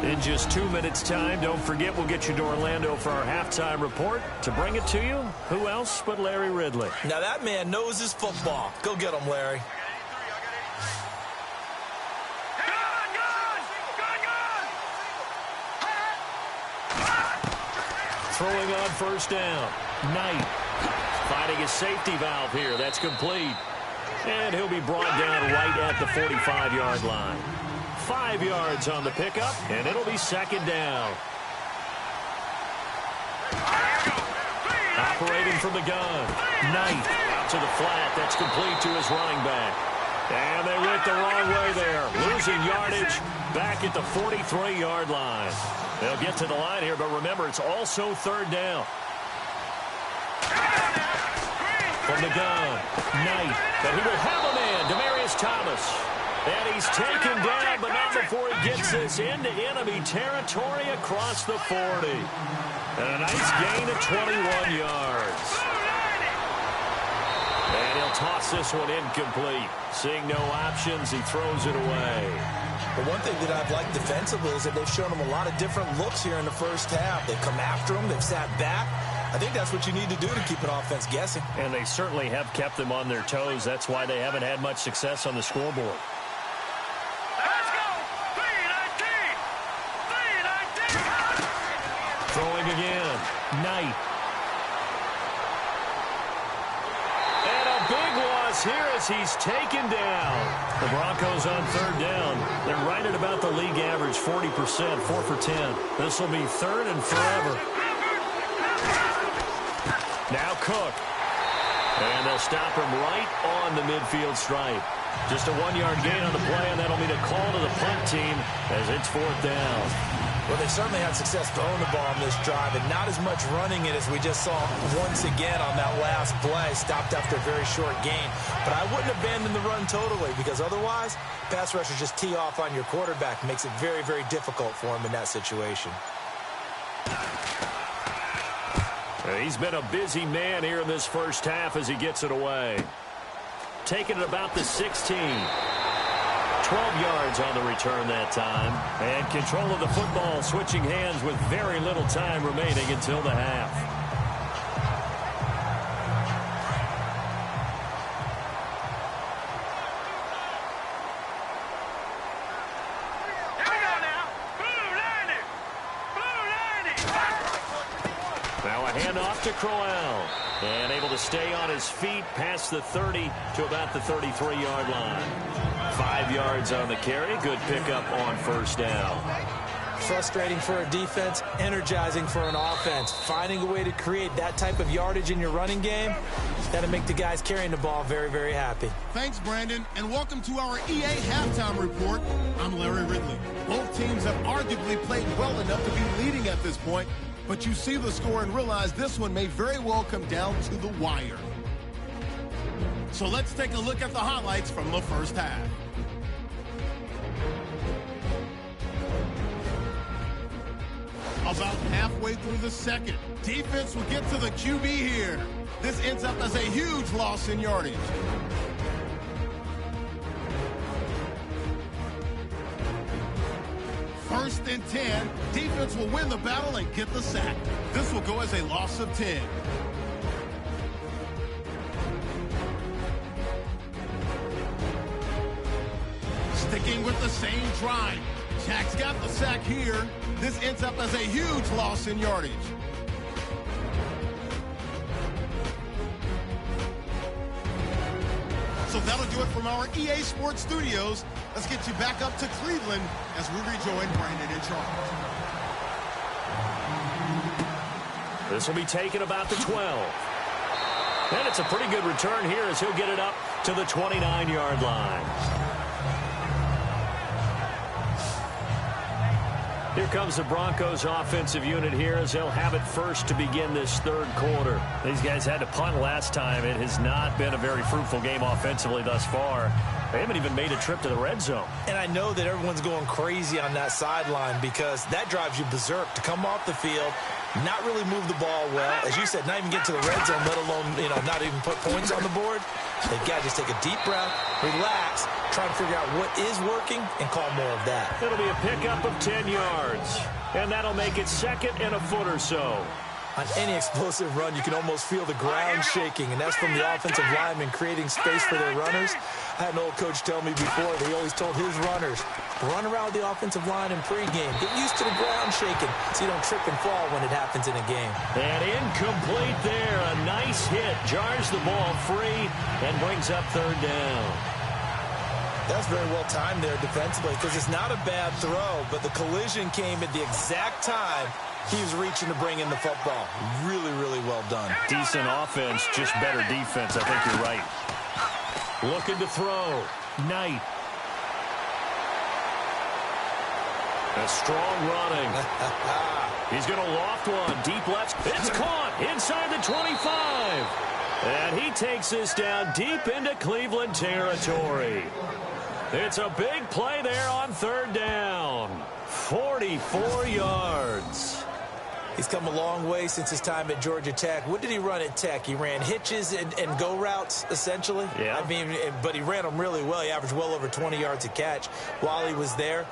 In just 2 minutes' time, don't forget we'll get you to Orlando for our halftime report. To bring it to you, who else but Larry Ridley? Now that man knows his football. Go get him, Larry. Throwing on first down. Knight finding his safety valve here. That's complete. And he'll be brought down right at the 45-yard line. 5 yards on the pickup, and it'll be 2nd down. Operating from the gun. Knight out to the flat. That's complete to his running back. And they went the wrong way there. Losing yardage back at the 43-yard line. They'll get to the line here, but remember, it's also 3rd down. From the gun. Knight. But he will have a man. Demaryius Thomas. And he's taken down, but not before he gets this into enemy territory across the 40. And a nice gain of 21 yards. And he'll toss this one incomplete. Seeing no options, he throws it away. But one thing that I've liked defensively is that they've shown him a lot of different looks here in the first half. They've come after him. They've sat back. I think that's what you need to do to keep an offense guessing. And they certainly have kept them on their toes. That's why they haven't had much success on the scoreboard. Throwing again. Knight. And a big loss here as he's taken down. The Broncos on 3rd down. They're right at about the league average, 40%, 4 for 10. This will be 3rd and forever. Now Cook. And they'll stop him right on the midfield stripe. Just a 1-yard gain on the play, and that'll be the call to the punt team as it's 4th down. Well, they certainly had success throwing the ball on this drive, and not as much running it as we just saw once again on that last play. Stopped after a very short gain. But I wouldn't abandon the run totally, because otherwise, pass rushers just tee off on your quarterback. Makes it very, very difficult for him in that situation. He's been a busy man here in this first half as he gets it away. Taking it about the 16. 12 yards on the return that time. And control of the football switching hands with very little time remaining until the half. Now a handoff to Crowell. And able to stay on his feet past the 30 to about the 33-yard line. 5 yards on the carry. Good pickup on first down. Frustrating for a defense, energizing for an offense. Finding a way to create that type of yardage in your running game, that'll make the guys carrying the ball very, very happy. Thanks, Brandon, and welcome to our EA Halftime Report. I'm Larry Ridley. Both teams have arguably played well enough to be leading at this point, but you see the score and realize this one may very well come down to the wire. So let's take a look at the highlights from the first half. About halfway through the second, defense will get to the QB here. This ends up as a huge loss in yardage. First and 10, defense will win the battle and get the sack. This will go as a loss of 10. the same drive. Jack's got the sack here. This ends up as a huge loss in yardage. So that'll do it from our EA Sports Studios. Let's get you back up to Cleveland as we rejoin Brandon and Charles. This will be taken about the 12. And it's a pretty good return here as he'll get it up to the 29-yard line. Here comes the Broncos offensive unit here as they'll have it first to begin this third quarter. These guys had to punt last time. It has not been a very fruitful game offensively thus far. They haven't even made a trip to the red zone. And I know that everyone's going crazy on that sideline because that drives you berserk to come off the field, not really move the ball well. As you said, not even get to the red zone, let alone, not even put points on the board. They've got to just take a deep breath, relax, try and figure out what is working, and call more of that. It'll be a pickup of 10 yards, and that'll make it second and a foot or so. On any explosive run, you can almost feel the ground shaking, and that's from the offensive linemen creating space for their runners. I had an old coach tell me before, he always told his runners, run around the offensive line in pregame. Get used to the ground shaking so you don't trip and fall when it happens in a game. And incomplete there. A nice hit. Jars the ball free and brings up third down. That's very well timed there defensively because it's not a bad throw, but the collision came at the exact time he was reaching to bring in the football. Really, really well done. Decent offense, just better defense. I think you're right. Looking to throw. Knight. A strong running. He's going to loft one. Deep left. It's caught inside the 25. And he takes this down deep into Cleveland territory. It's a big play there on third down. 44 yards. He's come a long way since his time at Georgia Tech. What did he run at Tech? He ran hitches and go routes, essentially. Yeah. But he ran them really well. He averaged well over 20 yards a catch while he was there.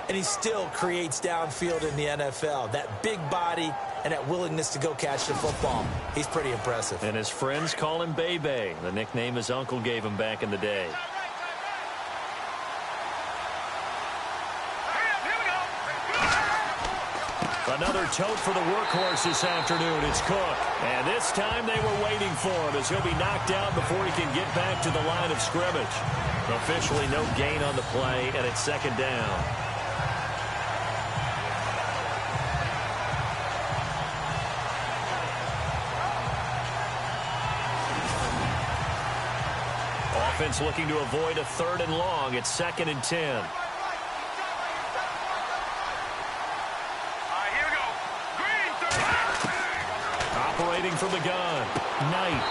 And he still creates downfield in the NFL. That big body and that willingness to go catch the football. He's pretty impressive. And his friends call him Bebe, the nickname his uncle gave him back in the day. Another tote for the workhorse this afternoon. It's Cook. And this time they were waiting for him as he'll be knocked out before he can get back to the line of scrimmage. Officially no gain on the play, and it's second down. Offense looking to avoid a third and long. It's second and 10. Operating from the gun. Knight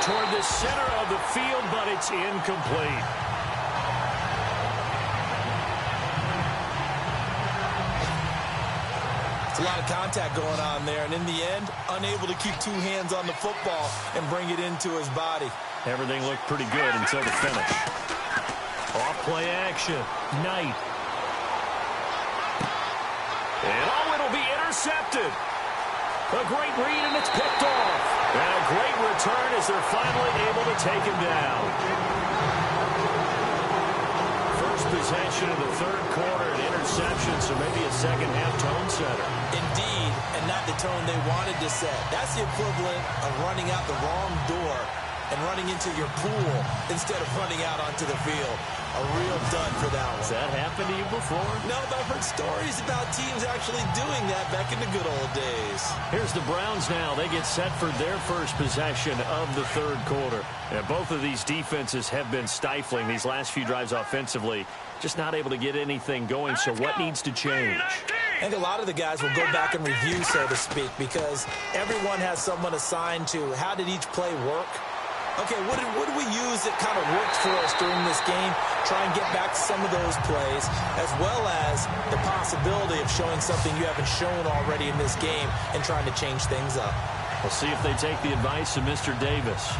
toward the center of the field, but it's incomplete. It's a lot of contact going on there, and in the end, unable to keep two hands on the football and bring it into his body. Everything looked pretty good until the finish. Off-play action. Knight. And it'll be intercepted. A great read, and it's picked off. And a great return as they're finally able to take him down. First possession of the third quarter, an interception, so maybe a second-half tone setter. Indeed, and not the tone they wanted to set. That's the equivalent of running out the wrong door and running into your pool instead of running out onto the field. A real dud for that one. Has that happened to you before? No, but I've heard stories about teams actually doing that back in the good old days. Here's the Browns now. They get set for their first possession of the third quarter. And both of these defenses have been stifling these last few drives offensively. Just not able to get anything going, so what needs to change? I think a lot of the guys will go back and review, so to speak, because everyone has someone assigned to how did each play work. Okay, what did we use that kind of worked for us during this game? Try and get back to some of those plays, as well as the possibility of showing something you haven't shown already in this game and trying to change things up. We'll see if they take the advice of Mr. Davis.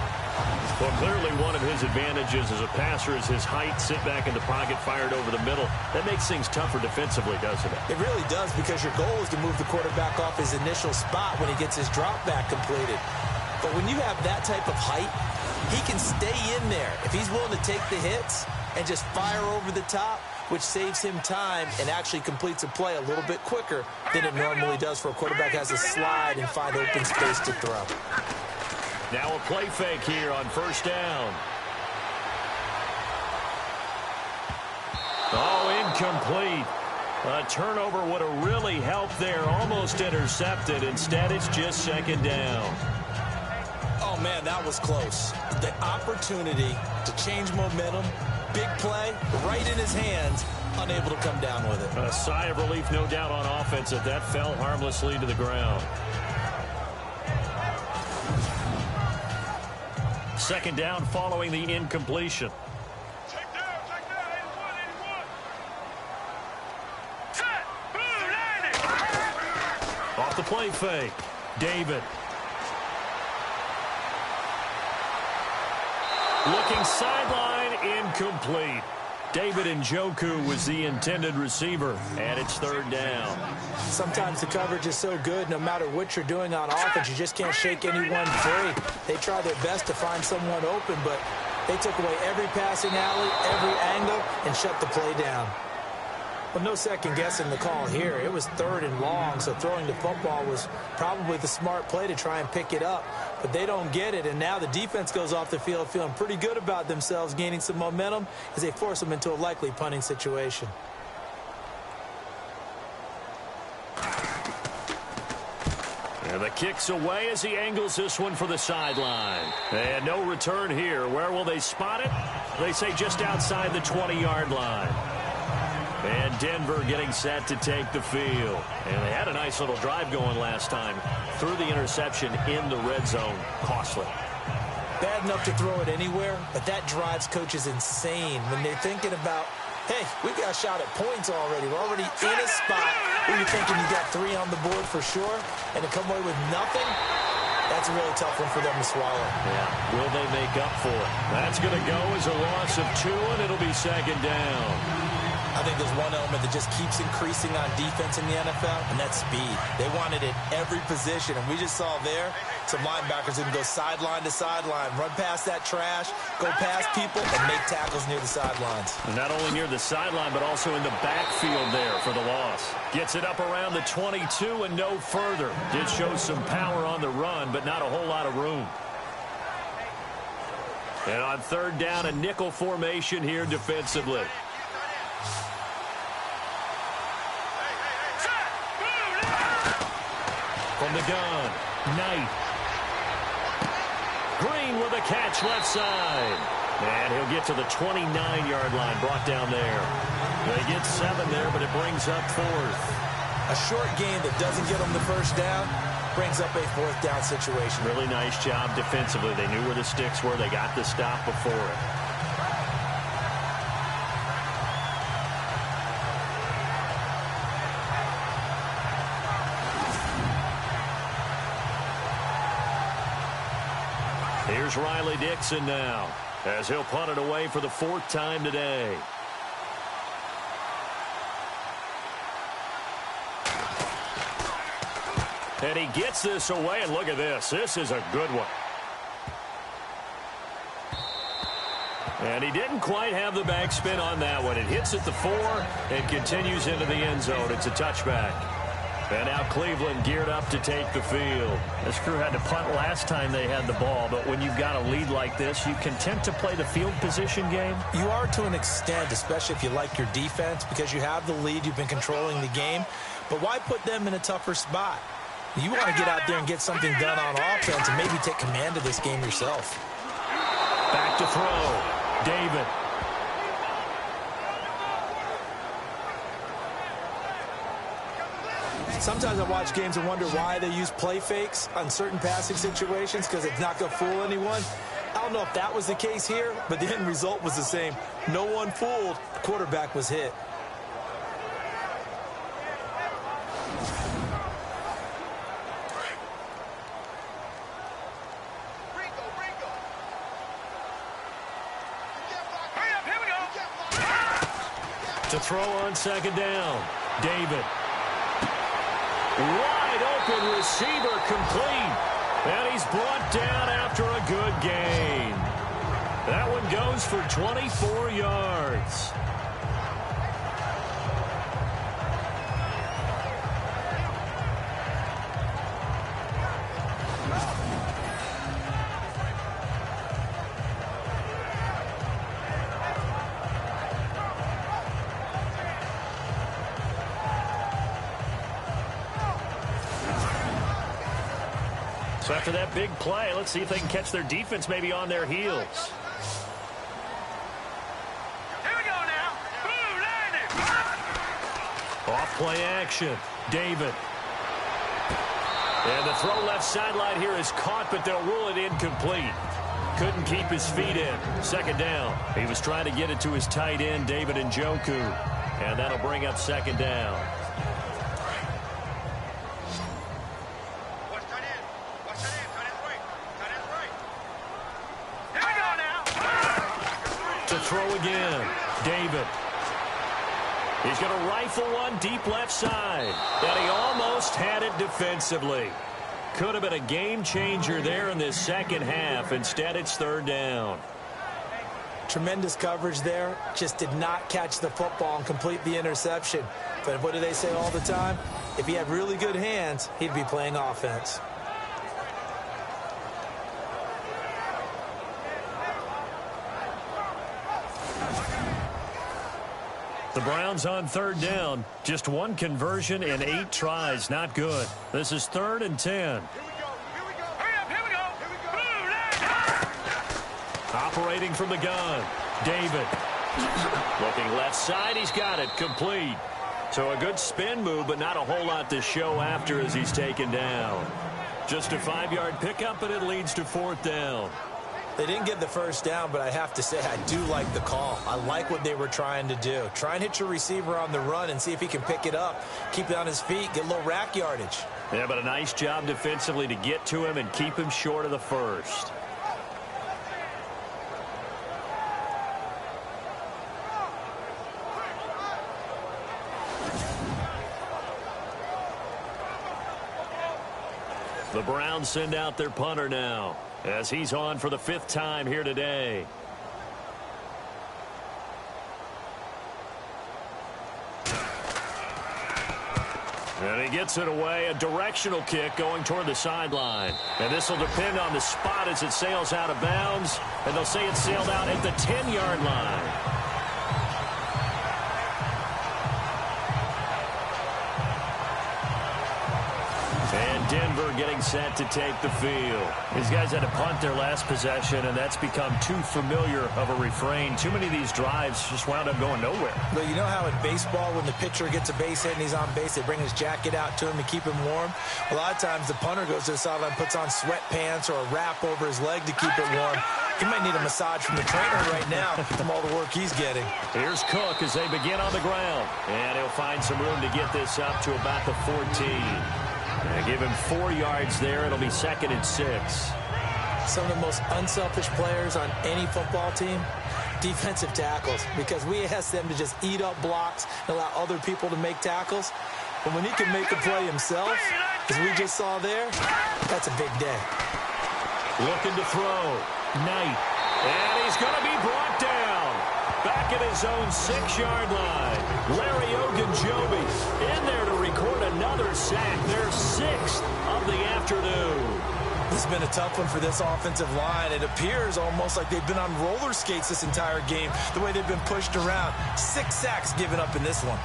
Well, clearly one of his advantages as a passer is his height, sit back in the pocket, fired over the middle. That makes things tougher defensively, doesn't it? It really does, because your goal is to move the quarterback off his initial spot when he gets his drop back completed. But when you have that type of height, he can stay in there. If he's willing to take the hits and just fire over the top, which saves him time and actually completes a play a little bit quicker than it normally does for a quarterback has to slide and find open space to throw. Now a play fake here on first down. Oh, incomplete. A turnover would have really helped there. Almost intercepted. Instead, it's just second down. Oh, man, that was close. The opportunity to change momentum, big play, right in his hands, unable to come down with it. A sigh of relief, no doubt, on offense that that fell harmlessly to the ground. Second down following the incompletion. Off the play fake. David. Looking sideline, incomplete. David Njoku was the intended receiver, and it's third down. Sometimes the coverage is so good, no matter what you're doing on offense, you just can't shake anyone free. They try their best to find someone open, but they took away every passing alley, every angle, and shut the play down. Well, no second guessing the call here. It was third and long, so throwing the football was probably the smart play to try and pick it up. But they don't get it, and now the defense goes off the field feeling pretty good about themselves, gaining some momentum as they force them into a likely punting situation. And the kick's away as he angles this one for the sideline. And no return here. Where will they spot it? They say just outside the 20-yard line. And Denver getting set to take the field. And they had a nice little drive going last time. Threw the interception in the red zone. Costly. Bad enough to throw it anywhere, but that drives coaches insane when they're thinking about, hey, we got a shot at points already. We're already in a spot where you're thinking you got 3 on the board for sure, and to come away with nothing, that's a really tough one for them to swallow. Yeah, will they make up for it? That's going to go as a loss of 2, and it'll be second down. I think there's one element that just keeps increasing on defense in the NFL, and that's speed. They want it at every position, and we just saw there some linebackers who can go sideline to sideline, run past that trash, go past people, and make tackles near the sidelines. And not only near the sideline, but also in the backfield there for the loss. Gets it up around the 22 and no further. Did show some power on the run, but not a whole lot of room. And on third down, a nickel formation here defensively. From the gun, Knight. Green with a catch left side. And he'll get to the 29-yard line, brought down there. They get 7 there, but it brings up 4th. A short gain that doesn't get them the first down brings up a 4th down situation. Really nice job defensively. They knew where the sticks were. They got the stop before it. Here's Riley Dixon now, as he'll punt it away for the 4th time today. And he gets this away, and look at this. This is a good one. And he didn't quite have the backspin on that one. It hits at the 4 and continues into the end zone. It's a touchback. And now Cleveland geared up to take the field. This crew had to punt last time they had the ball, but when you've got a lead like this, you content to play the field position game? You are to an extent, especially if you like your defense, because you have the lead, you've been controlling the game. But why put them in a tougher spot? You want to get out there and get something done on offense and maybe take command of this game yourself. Back to throw. David. Sometimes I watch games and wonder why they use play fakes on certain passing situations, because it's not going to fool anyone. I don't know if that was the case here, but the end result was the same. No one fooled. The quarterback was hit. To throw on second down. David. Wide open receiver, complete. And he's brought down after a good gain. That one goes for 24 yards. So after that big play, let's see if they can catch their defense maybe on their heels. Here we go now. Blue landing. Off play action. David. And the throw left sideline here is caught, but they'll rule it incomplete. Couldn't keep his feet in. Second down. He was trying to get it to his tight end, David Njoku. And that'll bring up second down. To throw again. David. He's going to rifle one deep left side. And he almost had it defensively. Could have been a game changer there in this second half. Instead, it's third down. Tremendous coverage there. Just did not catch the football and complete the interception. But what do they say all the time? If he had really good hands, he'd be playing offense. The Browns on third down. Just one conversion in 8 tries. Not good. This is 3rd and 10. Operating from the gun. David. Looking left side. He's got it. Complete. So a good spin move, but not a whole lot to show after as he's taken down. Just a 5-yard pickup, and it leads to 4th down. They didn't get the first down, but I have to say I do like the call. I like what they were trying to do. Try and hit your receiver on the run and see if he can pick it up. Keep it on his feet, get a little rack yardage. Yeah, but a nice job defensively to get to him and keep him short of the first. The Browns send out their punter now, as he's on for the 5th time here today. And he gets it away, a directional kick going toward the sideline. And this will depend on the spot as it sails out of bounds. And they'll say it sailed out at the 10-yard line. Denver getting set to take the field. These guys had to punt their last possession, and that's become too familiar of a refrain. Too many of these drives just wound up going nowhere. But you know how in baseball, when the pitcher gets a base hit and he's on base, they bring his jacket out to him to keep him warm? A lot of times the punter goes to the sideline, puts on sweatpants or a wrap over his leg to keep it warm. He might need a massage from the trainer right now from all the work he's getting. Here's Cook as they begin on the ground. And he'll find some room to get this up to about the 14. Give him 4 yards there. It'll be 2nd and 6. Some of the most unselfish players on any football team, defensive tackles, because we ask them to just eat up blocks and allow other people to make tackles. But when he can make a play himself, as we just saw there, that's a big day. Looking to throw. Knight. And he's going to be brought down. Back at his own 6-yard line. Larry Ogunjobi in there to record another sack. Their 6th of the afternoon. This has been a tough one for this offensive line. It appears almost like they've been on roller skates this entire game, the way they've been pushed around. 6 sacks given up in this one.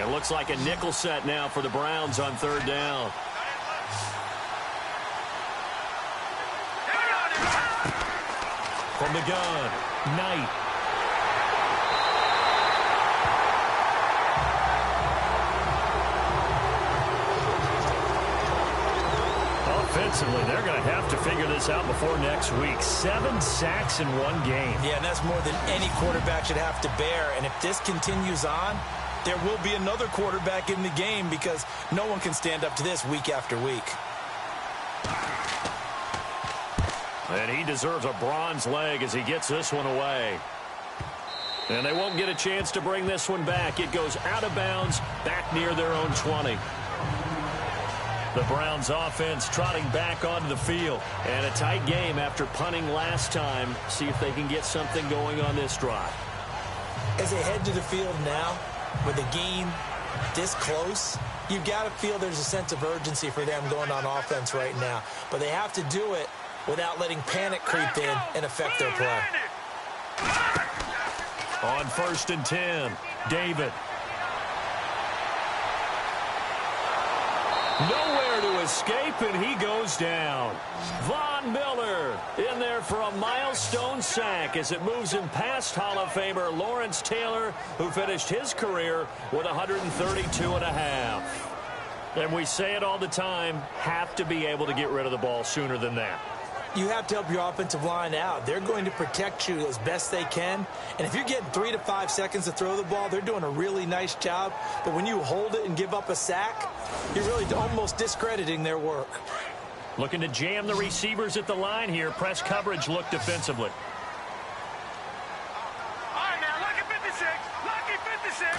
It looks like a nickel set now for the Browns on 3rd down. From the gun, Knight. Offensively, they're going to have to figure this out before next week. 7 sacks in one game. Yeah, and that's more than any quarterback should have to bear. And if this continues on, there will be another quarterback in the game because no one can stand up to this week after week. And he deserves a bronze leg as he gets this one away. And they won't get a chance to bring this one back. It goes out of bounds, back near their own 20. The Browns offense trotting back onto the field. And a tight game after punting last time. See if they can get something going on this drive. As they head to the field now, with the game this close, you've got to feel there's a sense of urgency for them going on offense right now. But they have to do it without letting panic creep in and affect their play. On 1st and 10, David. Nowhere to escape, and he goes down. Von Miller in there for a milestone sack as it moves him past Hall of Famer Lawrence Taylor, who finished his career with 132.5. And we say it all the time, have to be able to get rid of the ball sooner than that. You have to help your offensive line out. They're going to protect you as best they can. And if you're getting 3 to 5 seconds to throw the ball, they're doing a really nice job. But when you hold it and give up a sack, you're really almost discrediting their work. Looking to jam the receivers at the line here. Press coverage look defensively. All right, now, lucky 56. Lucky 56.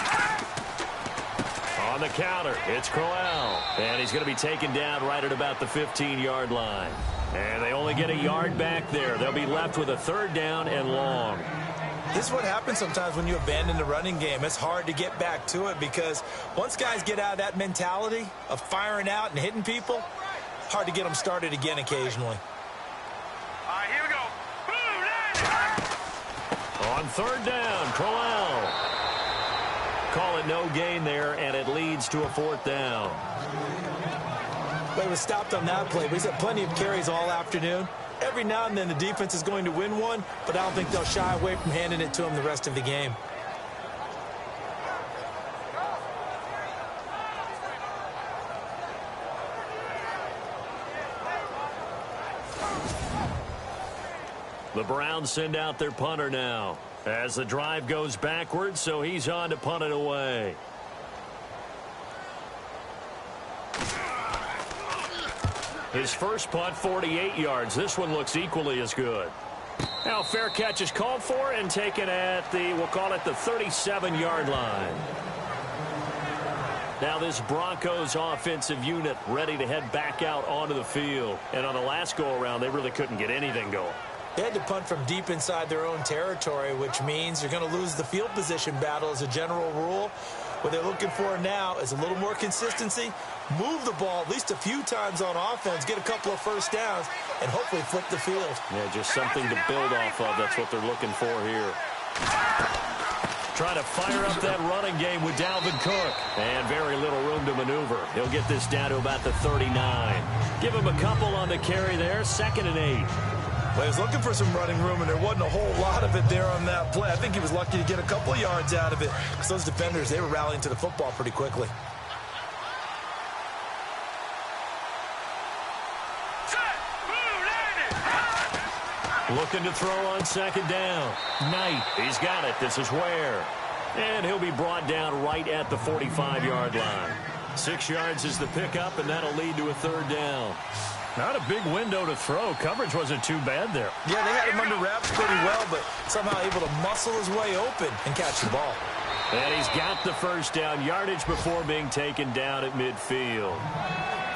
On the counter, it's Crowell. And he's going to be taken down right at about the 15-yard line. And they only get a yard back there. They'll be left with a 3rd down and long. This is what happens sometimes when you abandon the running game. It's hard to get back to it because once guys get out of that mentality of firing out and hitting people, hard to get them started again occasionally. All right, here we go. Boom, On 3rd down, Crowell. Call it no gain there, and it leads to a 4th down. They were stopped on that play. He's had plenty of carries all afternoon. Every now and then the defense is going to win one, but I don't think they'll shy away from handing it to him the rest of the game. The Browns send out their punter now as the drive goes backwards, so he's on to punt it away. His first punt, 48 yards. This one looks equally as good. Now, fair catch is called for and taken at the, we'll call it the 37-yard line. Now this Broncos offensive unit ready to head back out onto the field. And on the last go-around, they really couldn't get anything going. They had to punt from deep inside their own territory, which means you're going to lose the field position battle as a general rule. What they're looking for now is a little more consistency, move the ball at least a few times on offense, get a couple of 1st downs, and hopefully flip the field. Yeah, just something to build off of. That's what they're looking for here. Trying to fire up that running game with Dalvin Cook. And very little room to maneuver. He'll get this down to about the 39. Give him a couple on the carry there. 2nd and 8. Well, he was looking for some running room, and there wasn't a whole lot of it there on that play. I think he was lucky to get a couple of yards out of it because those defenders, they were rallying to the football pretty quickly. Looking to throw on 2nd down. Knight, he's got it. This is Ware. And he'll be brought down right at the 45-yard line. 6 yards is the pickup, and that'll lead to a 3rd down. Not a big window to throw. Coverage wasn't too bad there. Yeah, they had him under wraps pretty well, but somehow able to muscle his way open and catch the ball. And he's got the 1st down yardage before being taken down at midfield.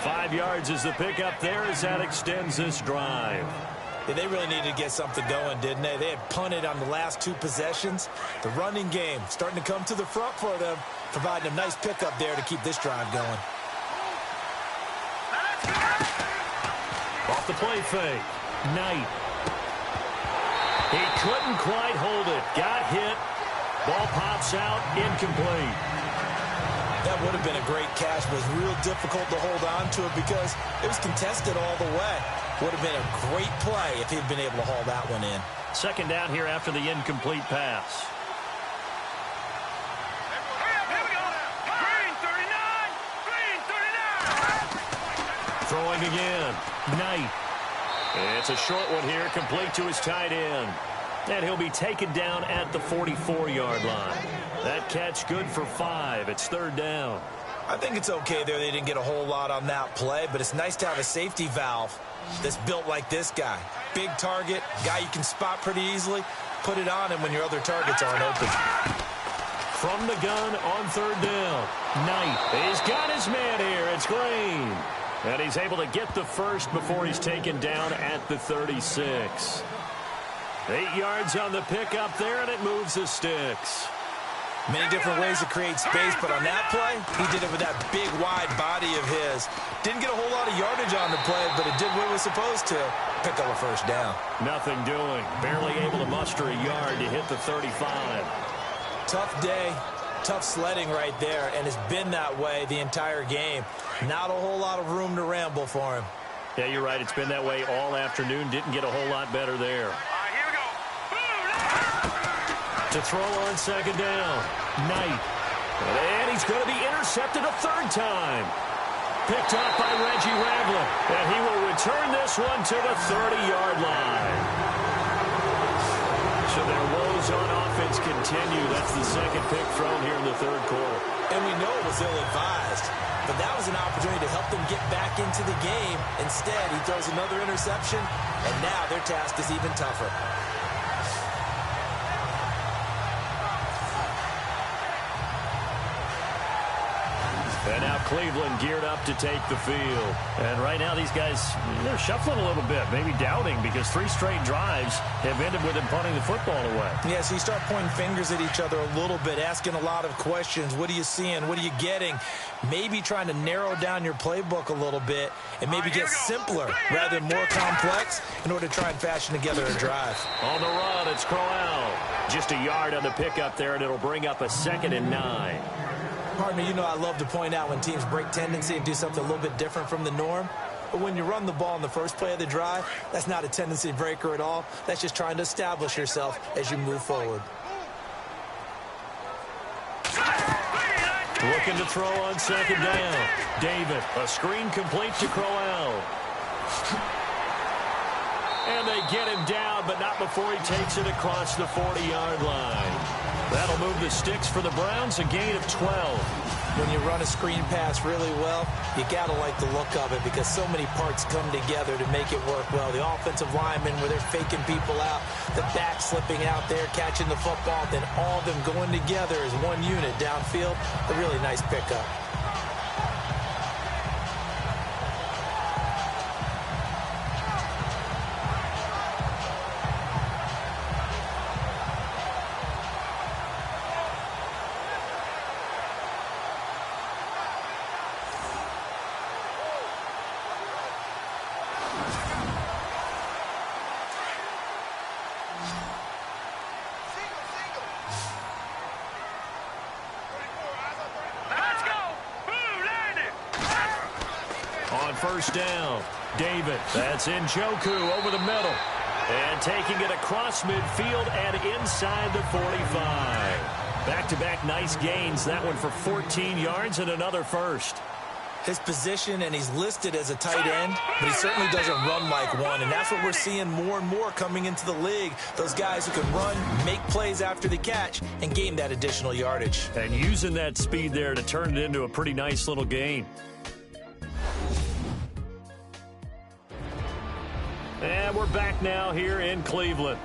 5 yards is the pickup there as that extends this drive. Yeah, they really needed to get something going, didn't they? They had punted on the last 2 possessions. The running game starting to come to the front for them, providing a nice pickup there to keep this drive going. Off the play fake. Knight. He couldn't quite hold it. Got hit. Ball pops out. Incomplete. That would have been a great catch, but it was real difficult to hold on to it because it was contested all the way. Would have been a great play if he'd been able to haul that one in. 2nd down here after the incomplete pass. Throwing again. Knight. It's a short one here, complete to his tight end. And he'll be taken down at the 44-yard line. That catch good for 5. It's 3rd down. I think it's okay there. They didn't get a whole lot on that play, but it's nice to have a safety valve that's built like this guy. Big target, guy you can spot pretty easily. Put it on him when your other targets aren't open. From the gun on 3rd down. Knight. He's got his man here. It's Green. And he's able to get the 1st before he's taken down at the 36. 8 yards on the pickup there, and it moves the sticks. Many different ways to create space, but on that play, he did it with that big, wide body of his. Didn't get a whole lot of yardage on the play, but it did what it was supposed to. Pick up a 1st down. Nothing doing. Barely able to muster a yard to hit the 35. Tough day, tough sledding right there, and it's been that way the entire game. Not a whole lot of room to ramble for him. Yeah, you're right. It's been that way all afternoon. Didn't get a whole lot better there. All right, here we go. To throw on second down, Knight. And he's going to be intercepted a third time. Picked off by Reggie Ragland. And he will return this one to the 30-yard line. So their woes on offense continue. That's the second pick thrown here in the third quarter. And we know it was ill-advised. But that was an opportunity to help them get back into the game. Instead, he throws another interception, and now their task is even tougher. And now Cleveland geared up to take the field. And right now these guys, they're shuffling a little bit, maybe doubting, because 3 straight drives have ended with them punting the football away. Yeah, so you start pointing fingers at each other a little bit, asking a lot of questions. What are you seeing? What are you getting? Maybe trying to narrow down your playbook a little bit and maybe get simpler rather than more complex in order to try and fashion together a drive. On the run, it's Crowell. Just a yard on the pickup there, and it'll bring up a 2nd and 9. Partner, you know I love to point out when teams break tendency and do something a little bit different from the norm. But when you run the ball in the first play of the drive, that's not a tendency breaker at all. That's just trying to establish yourself as you move forward. Looking to throw on second down. David, a screen complete to Crowell. And they get him down, but not before he takes it across the 40-yard line. That'll move the sticks for the Browns, a gain of 12. When you run a screen pass really well, you got to like the look of it because so many parts come together to make it work well. The offensive linemen, where they're faking people out, the back slipping out there, catching the football, then all of them going together as one unit downfield. A really nice pickup. First down. David, that's Njoku over the middle. And taking it across midfield and inside the 45. Back-to-back nice gains. That one for 14 yards and another first. His position, and he's listed as a tight end, but he certainly doesn't run like one, and that's what we're seeing more and more coming into the league. Those guys who can run, make plays after the catch, and gain that additional yardage. And using that speed there to turn it into a pretty nice little gain. And we're back now here in Cleveland.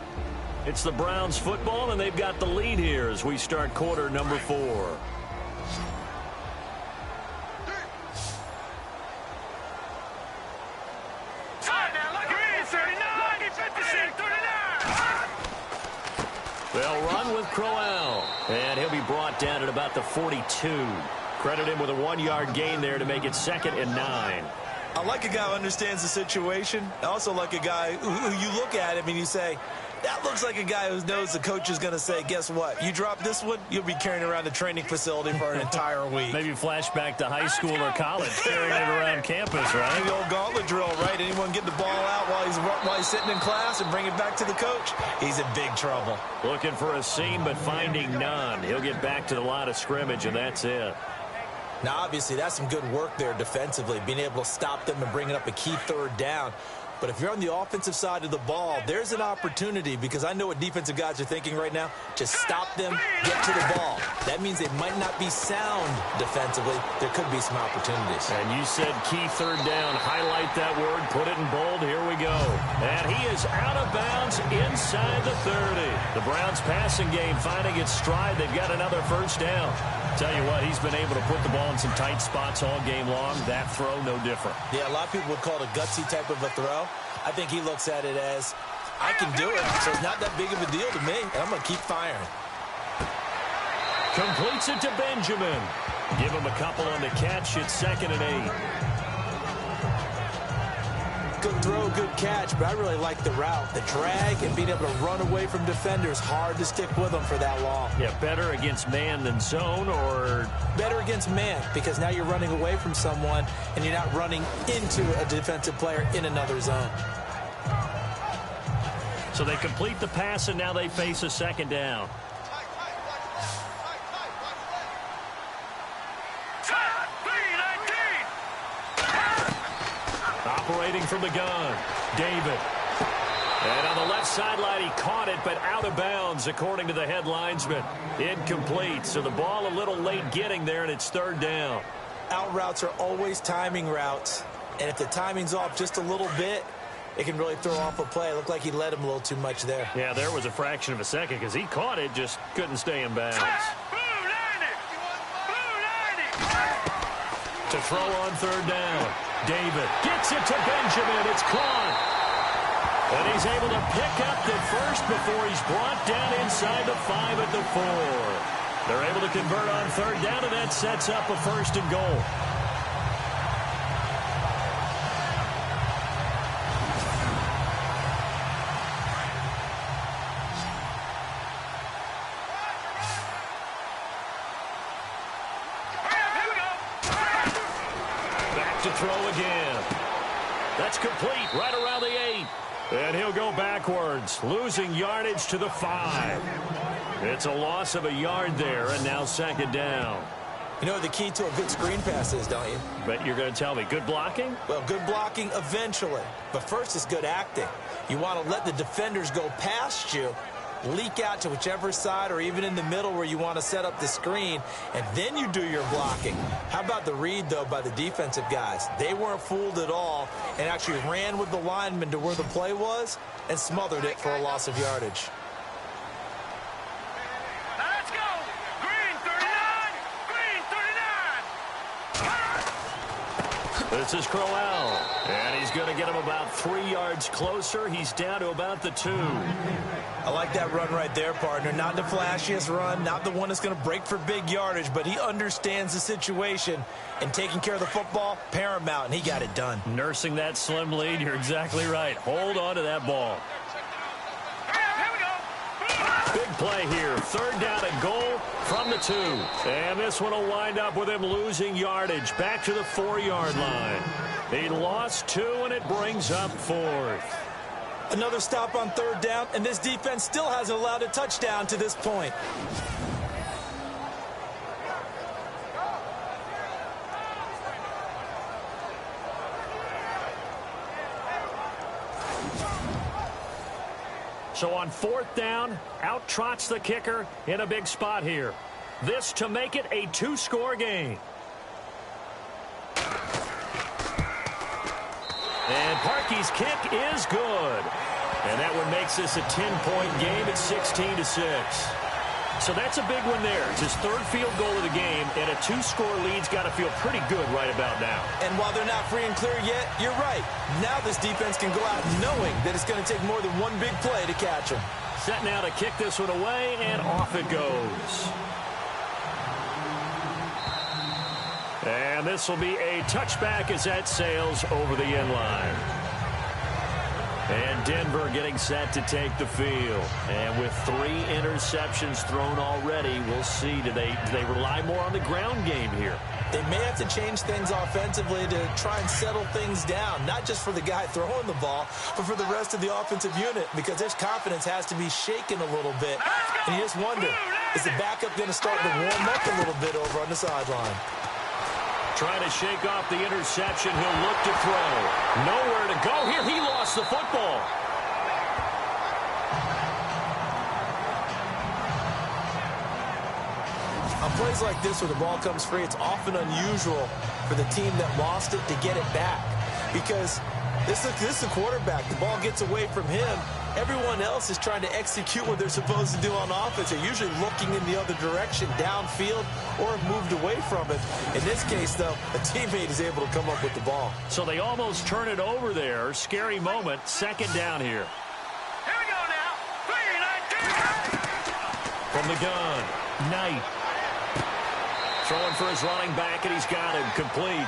It's the Browns football, and they've got the lead here as we start quarter number 4. They'll run with Crowell, and he'll be brought down at about the 42. Credit him with a 1-yard gain there to make it 2nd and 9. I like a guy who understands the situation. I also like a guy who you look at him and you say, that looks like a guy who knows the coach is going to say, guess what? You drop this one, you'll be carrying around the training facility for an entire week. Maybe flashback to high school or college, carrying it around campus, right? The old gauntlet drill, right? Anyone get the ball out while he's sitting in class and bring it back to the coach? He's in big trouble. Looking for a seam, but finding none. He'll get back to the line of scrimmage, and that's it. Now, obviously, that's some good work there defensively, being able to stop them and bringing up a key third down. But if you're on the offensive side of the ball, there's an opportunity, because I know what defensive guys are thinking right now. Just stop them, get to the ball. That means they might not be sound defensively. There could be some opportunities. And you said key third down. Highlight that word. Put it in bold. Here we go. And he is out of bounds inside the 30. The Browns passing game finding its stride. They've got another first down. Tell you what, he's been able to put the ball in some tight spots all game long. That throw, no different. Yeah, a lot of people would call it a gutsy type of a throw. I think he looks at it as, I can do it, so it's not that big of a deal to me, and I'm going to keep firing. Completes it to Benjamin. Give him a couple on the catch. It's 2nd and 8. Good throw, good catch, but I really like the route. The drag and being able to run away from defenders, hard to stick with them for that long. Yeah, better against man than zone, or? Better against man, because now you're running away from someone and you're not running into a defensive player in another zone. So they complete the pass, and now they face a second down. Operating from the gun, David. And on the left sideline, he caught it, but out of bounds, according to the head linesman. Incomplete, so the ball a little late getting there, and it's third down. Out routes are always timing routes, and if the timing's off just a little bit, it can really throw off a play. It looked like he led him a little too much there. Yeah, there was a fraction of a second because he caught it, just couldn't stay in bounds. To throw on third down, David gets it to Benjamin. It's caught. And he's able to pick up the first before he's brought down inside the 5 at the 4. They're able to convert on third down, and that sets up a first and goal. To throw again. That's complete right around the 8. And he'll go backwards, losing yardage to the 5. It's a loss of a yard there, and now second down. You know the key to a good screen pass is, don't you? But you're going to tell me, good blocking? Well, good blocking eventually. But first is good acting. You want to let the defenders go past you, leak out to whichever side or even in the middle where you want to set up the screen, and then you do your blocking. How about the read, though, by the defensive guys? They weren't fooled at all and actually ran with the lineman to where the play was and smothered it for a loss of yardage. Let's go! Green 39! Green 39! This is Crowell, and he's going to get him about 3 yards closer. He's down to about the 2. I like that run right there, partner. Not the flashiest run, not the one that's going to break for big yardage, but he understands the situation, and taking care of the football, paramount, and he got it done. Nursing that slim lead, you're exactly right. Hold on to that ball. Here we go! Big play here. Third down and goal from the 2. And this one will wind up with him losing yardage back to the 4-yard line. He lost 2, and it brings up 4th. Another stop on third down, and this defense still hasn't allowed a touchdown to this point. So on 4th down, out trots the kicker in a big spot here. This to make it a 2-score game. And Parkey's kick is good. And that one makes this a 10-point game at 16-6. So that's a big one there. It's his 3rd field goal of the game, and a 2-score lead's got to feel pretty good right about now. And while they're not free and clear yet, you're right. Now this defense can go out knowing that it's going to take more than one big play to catch them. Set now to kick this one away, and off it goes. And this will be a touchback as that sails over the end line. And Denver getting set to take the field. And with 3 interceptions thrown already, we'll see. Do they rely more on the ground game here? They may have to change things offensively to try and settle things down, not just for the guy throwing the ball, but for the rest of the offensive unit, because their confidence has to be shaken a little bit. And you just wonder, is the backup going to start to warm up a little bit over on the sideline? Trying to shake off the interception. He'll look to throw. Nowhere to go here. He lost the football. On plays like this where the ball comes free, it's often unusual for the team that lost it to get it back. Because this is the quarterback. The ball gets away from him. Everyone else is trying to execute what they're supposed to do on offense. They're usually looking in the other direction, downfield, or have moved away from it. In this case, though, a teammate is able to come up with the ball. So they almost turn it over there. Scary moment. Second down here. Here we go now. 3-19. From the gun, Knight. Throwing for his running back, and he's got him complete.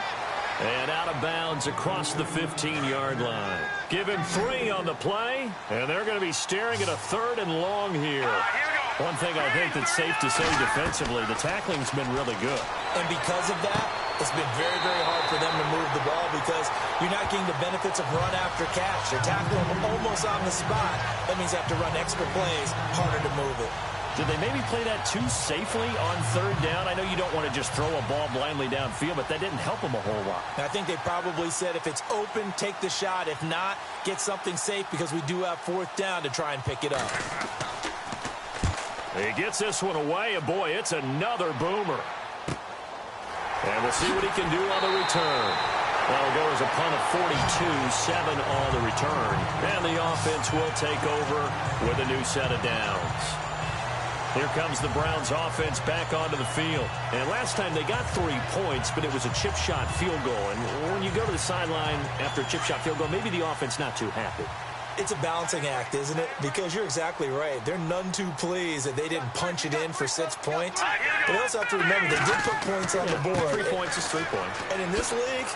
And out of bounds across the 15-yard line. Give him 3 on the play, and they're going to be staring at a 3rd and long here. One thing I think that's safe to say defensively, the tackling's been really good. And because of that, it's been very, very hard for them to move the ball because you're not getting the benefits of run after catch. They're tackling them almost on the spot. That means you have to run extra plays, harder to move it. Did they maybe play that too safely on 3rd down? I know you don't want to just throw a ball blindly downfield, but that didn't help them a whole lot. I think they probably said if it's open, take the shot. If not, get something safe because we do have 4th down to try and pick it up. He gets this one away, and boy, it's another boomer. And we'll see what he can do on the return. That'll go as a punt of 42, 7 on the return. And the offense will take over with a new set of downs. Here comes the Browns offense back onto the field. And last time they got 3 points, but it was a chip shot field goal. And when you go to the sideline after a chip shot field goal, maybe the offense not too happy. It's a balancing act, isn't it? Because you're exactly right. They're none too pleased that they didn't punch it in for 6 points. But they also have to remember they did put points on the board. 3 points is 3 points. And in this league,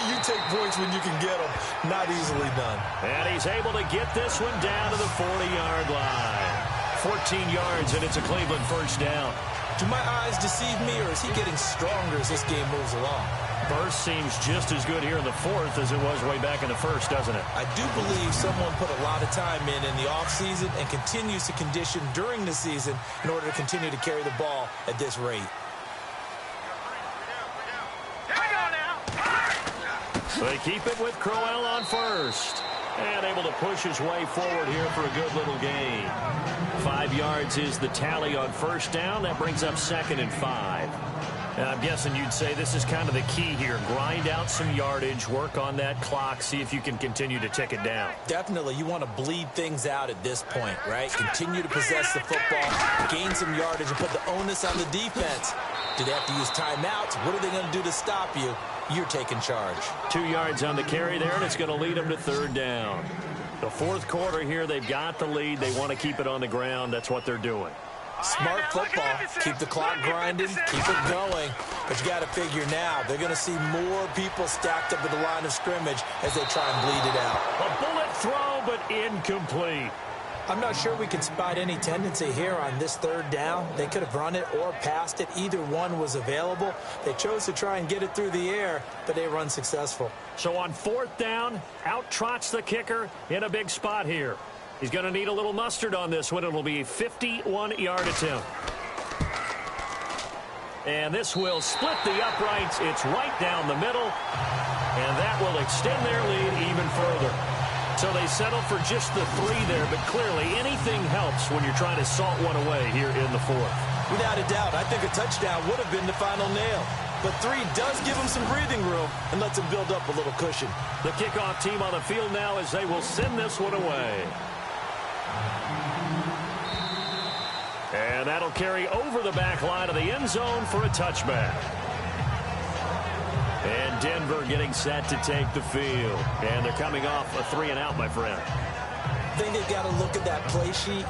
you take points when you can get them. Not easily done. And he's able to get this one down to the 40-yard line. 14 yards, and it's a Cleveland 1st down. Do my eyes deceive me, or is he getting stronger as this game moves along? Burst seems just as good here in the 4th as it was way back in the 1st, doesn't it? I do believe someone put a lot of time in the offseason and continues to condition during the season in order to continue to carry the ball at this rate. They keep it with Crowell on 1st. And able to push his way forward here for a good little gain. 5 yards is the tally on 1st down. That brings up 2nd and 5. And I'm guessing you'd say this is kind of the key here. Grind out some yardage, work on that clock, see if you can continue to tick it down. Definitely. You want to bleed things out at this point, right? Continue to possess the football, gain some yardage, and put the onus on the defense. Do they have to use timeouts? What are they going to do to stop you? You're taking charge. 2 yards on the carry there, and it's going to lead them to 3rd down. The 4th quarter here, they've got the lead. They want to keep it on the ground. That's what they're doing. Smart football. Keep the clock grinding. Keep it going. But you got to figure now, they're going to see more people stacked up at the line of scrimmage as they try and bleed it out. A bullet throw, but incomplete. I'm not sure we can spot any tendency here on this 3rd down. They could have run it or passed it. Either one was available. They chose to try and get it through the air, but they were unsuccessful. So on 4th down, out trots the kicker in a big spot here. He's going to need a little mustard on this one. It'll be a 51-yard attempt. And this will split the uprights. It's right down the middle. And that will extend their lead even further. So they settle for just the 3 there, but clearly anything helps when you're trying to salt one away here in the 4th. Without a doubt, I think a touchdown would have been the final nail. But 3 does give them some breathing room and lets them build up a little cushion. The kickoff team on the field now as they will send this one away. And that'll carry over the back line of the end zone for a touchback. And Denver getting set to take the field. And they're coming off a 3-and-out, my friend. I think they've got to look at that play sheet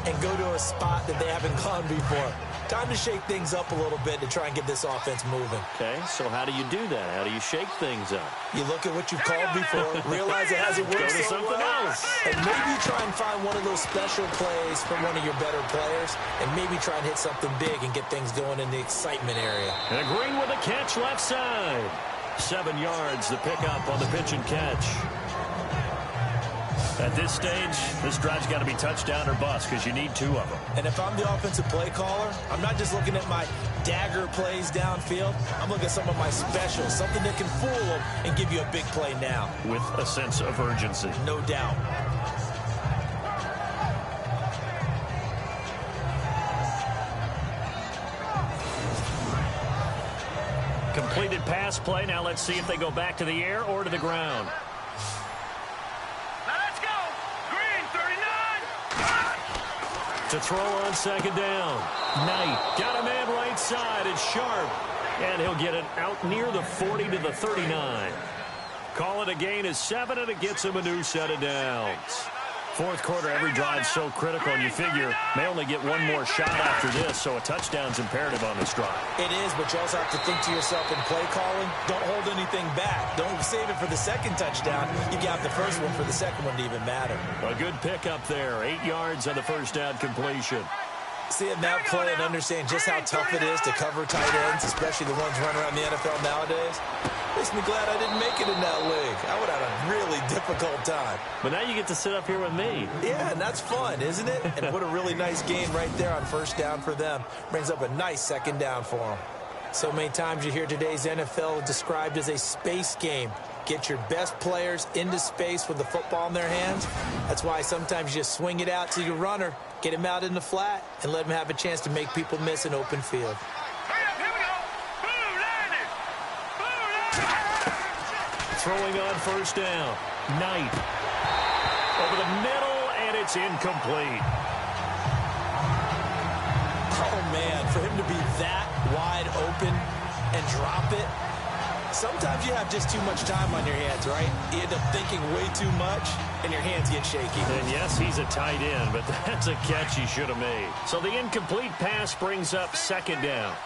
and go to a spot that they haven't gone before. Time to shake things up a little bit to try and get this offense moving. Okay, so how do you do that? How do you shake things up? You look at what you've called before, realize it hasn't worked Go to so something well, else. and maybe try and find one of those special plays from one of your better players, and maybe try and hit something big and get things going in the excitement area. And Green with a catch left side. 7 yards, the pickup on the pitch and catch. At this stage, this drive's got to be touchdown or bust because you need 2 of them. And if I'm the offensive play caller, I'm not just looking at my dagger plays downfield. I'm looking at some of my specials, something that can fool them and give you a big play now. With a sense of urgency. No doubt. Completed pass play. Now let's see if they go back to the air or to the ground. To throw on 2nd down. Knight got a man right side. It's Sharp. And he'll get it out near the 40 to the 39. Call it a gain of 7, and it gets him a new set of downs. Fourth quarter, every drive's so critical, and you figure may only get one more shot after this, so a touchdown's imperative on this drive. It is, but you also have to think to yourself in play calling, don't hold anything back. Don't save it for the second touchdown. You got the first one for the second one to even matter. A good pickup there, 8 yards on the first down completion. Seeing that play and understand just how tough it is to cover tight ends, especially the ones running around the NFL nowadays, makes me glad I didn't make it in that league. I would have had a really difficult time. But now you get to sit up here with me. Yeah, and that's fun, isn't it? And what a really nice game right there on first down for them. Brings up a nice second down for them. So many times you hear today's NFL described as a space game. Get your best players into space with the football in their hands. That's why sometimes you just swing it out to your runner, get him out in the flat, and let him have a chance to make people miss an open field. Throwing on first down. Knight. Over the middle, and it's incomplete. Oh, man, for him to be that wide open and drop it. Sometimes you have just too much time on your hands, right? You end up thinking way too much, and your hands get shaky. And yes, he's a tight end, but that's a catch he should have made. So the incomplete pass brings up second down.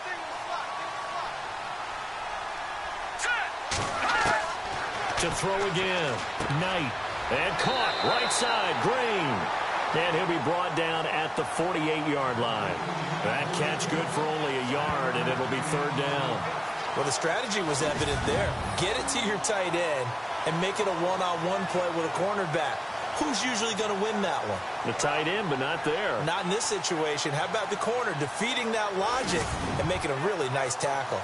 To throw again. Knight. And caught. Right side. Green. And he'll be brought down at the 48-yard line. That catch good for only a yard, and it'll be third down. Well, the strategy was evident there. Get it to your tight end and make it a one-on-one play with a cornerback. Who's usually going to win that one? The tight end, but not there. Not in this situation. How about the corner defeating that logic and making a really nice tackle?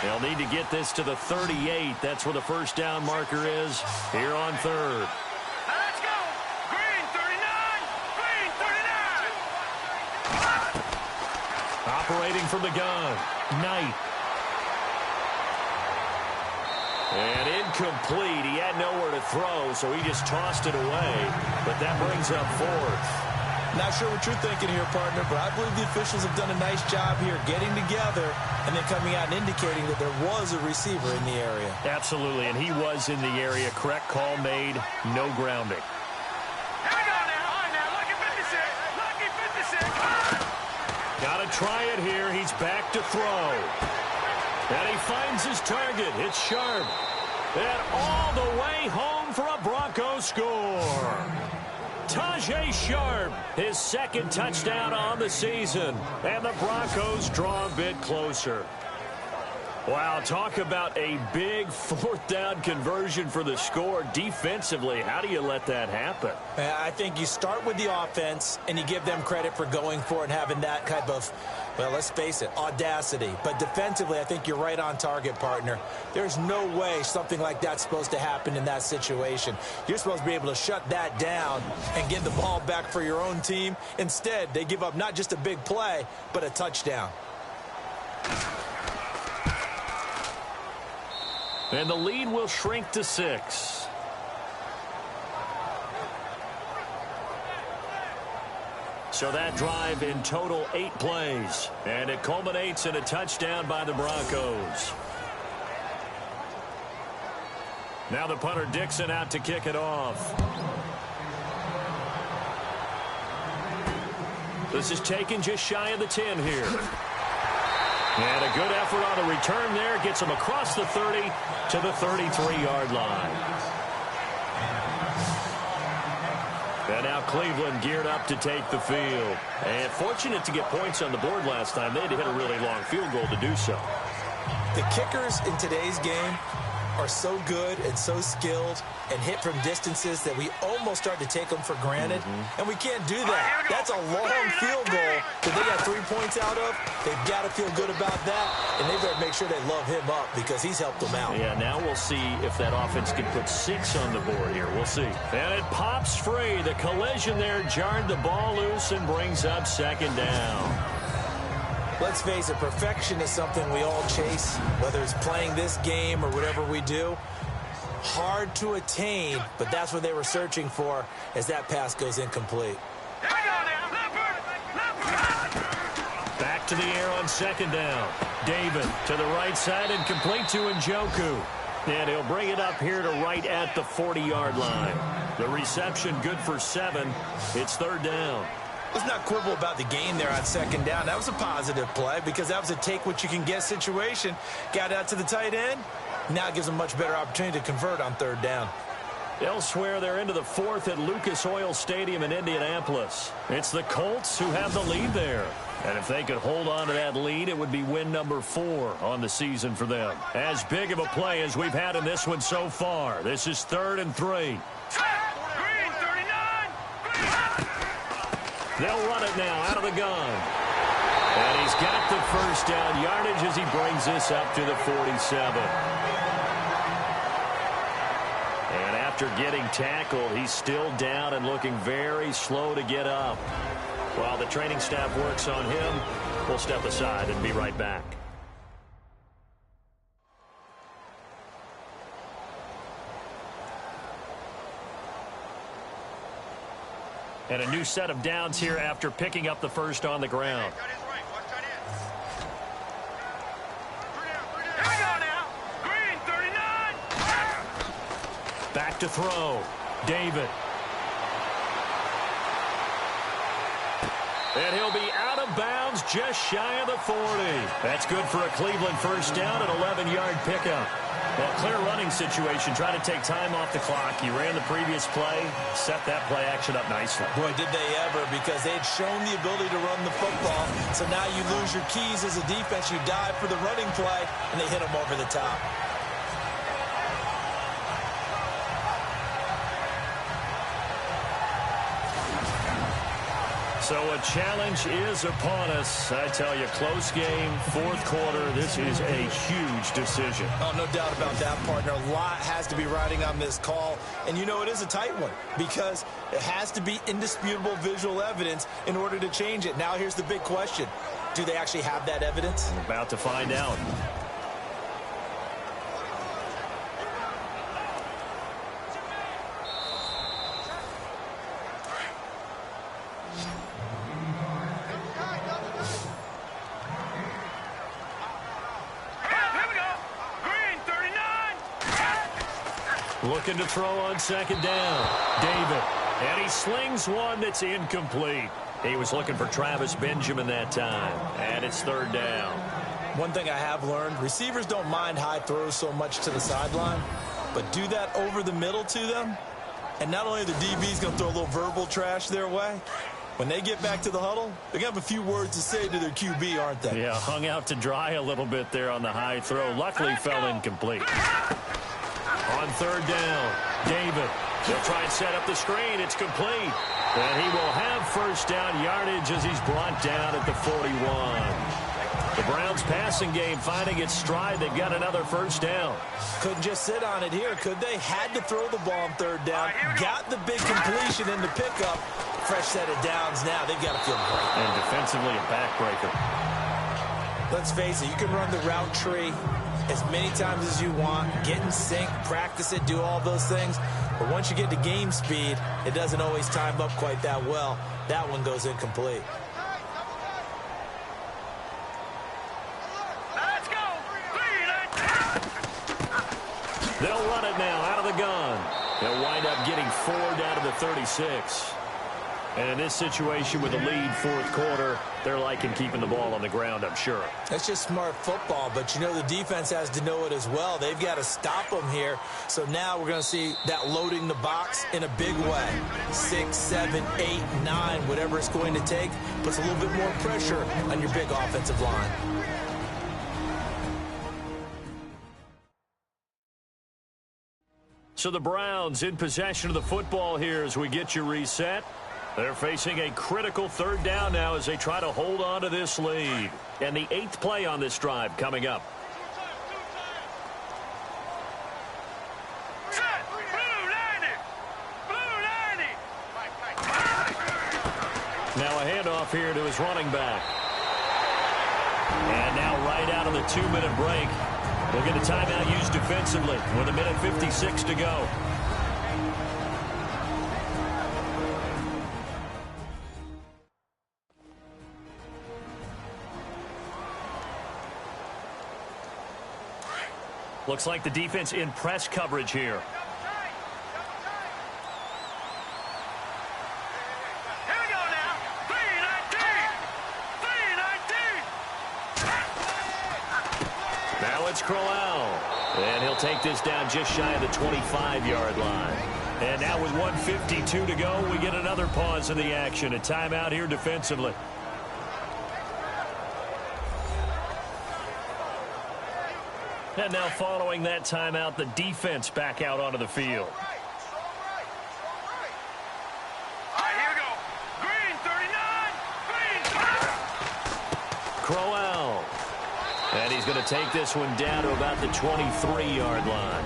They'll need to get this to the 38. That's where the first down marker is here on third. Let's go. Green 39. Green 39. Operating from the gun. Knight. And incomplete. He had nowhere to throw, so he just tossed it away. But that brings up fourth. Not sure what you're thinking here, partner, but I believe the officials have done a nice job here getting together and then coming out and indicating that there was a receiver in the area. Absolutely, and he was in the area. Correct call made. No grounding. Here we go now. All right, now. Lucky 56. Lucky 56. Got to try it here. He's back to throw. And he finds his target. It's Sharp. And all the way home for a Broncos score. Tajay Sharp, his second touchdown on the season. And the Broncos draw a bit closer. Wow, talk about a big fourth down conversion for the score. Defensively, how do you let that happen? I think you start with the offense, and you give them credit for going for it and having that type of, well, let's face it, audacity. But defensively, I think you're right on target, partner. There's no way something like that's supposed to happen in that situation. You're supposed to be able to shut that down and get the ball back for your own team. Instead, they give up not just a big play, but a touchdown. And the lead will shrink to 6. So that drive in total 8 plays. And it culminates in a touchdown by the Broncos. Now the punter Dixon out to kick it off. This is taken just shy of the 10 here. And a good effort on the return there. Gets him across the 30 to the 33-yard line. And now Cleveland geared up to take the field. And fortunate to get points on the board last time. They had to hit a really long field goal to do so. The kickers in today's game are so good and so skilled and hit from distances that we almost start to take them for granted. And we can't do that. That's a long field goal that they got 3 points out of. They've got to feel good about that, and they've got to make sure they love him up because he's helped them out. Yeah, now we'll see if that offense can put 6 on the board here. We'll see. And it pops free. The collision there jarred the ball loose and brings up second down. Let's face it, perfection is something we all chase, whether it's playing this game or whatever we do. Hard to attain, but that's what they were searching for as that pass goes incomplete. Back to the air on second down. David to the right side and complete to Njoku. And he'll bring it up here to right at the 40-yard line. The reception good for 7. It's 3rd down. Let's not quibble about the gain there on 2nd down. That was a positive play because that was a take-what-you-can-get situation. Got out to the tight end. Now it gives them a much better opportunity to convert on 3rd down. Elsewhere, they're into the 4th at Lucas Oil Stadium in Indianapolis. It's the Colts who have the lead there. And if they could hold on to that lead, it would be win number 4 on the season for them. As big of a play as we've had in this one so far. This is 3rd and 3. Green 39. They'll run it now out of the gun. And he's got the first down yardage as he brings this up to the 47. And after getting tackled, he's still down and looking very slow to get up. While the training staff works on him, we'll step aside and be right back. And a new set of downs here after picking up the first on the ground. Here we go now. Green 39. Back to throw. David. And he'll be out of bounds just shy of the 40. That's good for a Cleveland first down, an 11-yard pickup. Well, clear running situation, trying to take time off the clock. He ran the previous play, set that play action up nicely. Boy, did they ever, because they had shown the ability to run the football. So now you lose your keys as a defense. You dive for the running play, and they hit him over the top. So a challenge is upon us. I tell you, close game, 4th quarter. This is a huge decision. Oh, no doubt about that, partner. A lot has to be riding on this call. And you know it is a tight one because it has to be indisputable visual evidence in order to change it. Now here's the big question. Do they actually have that evidence? We're about to find out. Looking to throw on 2nd down. David. And he slings one that's incomplete. He was looking for Travis Benjamin that time. And it's 3rd down. One thing I have learned, receivers don't mind high throws so much to the sideline, but do that over the middle to them, and not only are the DBs going to throw a little verbal trash their way, when they get back to the huddle, they're going to have a few words to say to their QB, aren't they? Yeah, hung out to dry a little bit there on the high throw. Luckily fell incomplete. On 3rd down, David. They'll try and set up the screen. It's complete. And he will have first down yardage as he's brought down at the 41. The Browns passing game finding its stride. They've got another first down. Couldn't just sit on it here, could they? Had to throw the ball on 3rd down. Got the big completion in the pickup. Fresh set of downs now. They've got to feel great. And defensively a backbreaker. Let's face it, you can run the route tree as many times as you want, get in sync, practice it, do all those things. But once you get to game speed, it doesn't always time up quite that well. That one goes incomplete. Let's go. They'll run it now out of the gun. They'll wind up getting 4 down to the 36. And in this situation with a lead 4th quarter, they're liking keeping the ball on the ground, I'm sure. That's just smart football, but you know the defense has to know it as well. They've got to stop them here. So now we're going to see that loading the box in a big way. 6, 7, 8, 9, whatever it's going to take, puts a little bit more pressure on your big offensive line. So the Browns in possession of the football here as we get you reset. They're facing a critical 3rd down now as they try to hold on to this lead. And the 8th play on this drive coming up. Set. Blue 90. Blue 90. Now a handoff here to his running back. And now right out of the 2-minute break. We'll get a timeout used defensively with 1:56 to go. Looks like the defense in press coverage here. Here we go now. 3-19. Now it's Crowell. And he'll take this down just shy of the 25-yard line. And now with 1:52 to go, we get another pause in the action. A timeout here defensively. And now following that timeout, the defense back out onto the field. All right, here we go. Green, 39. Green. Crowell. And he's going to take this one down to about the 23-yard line.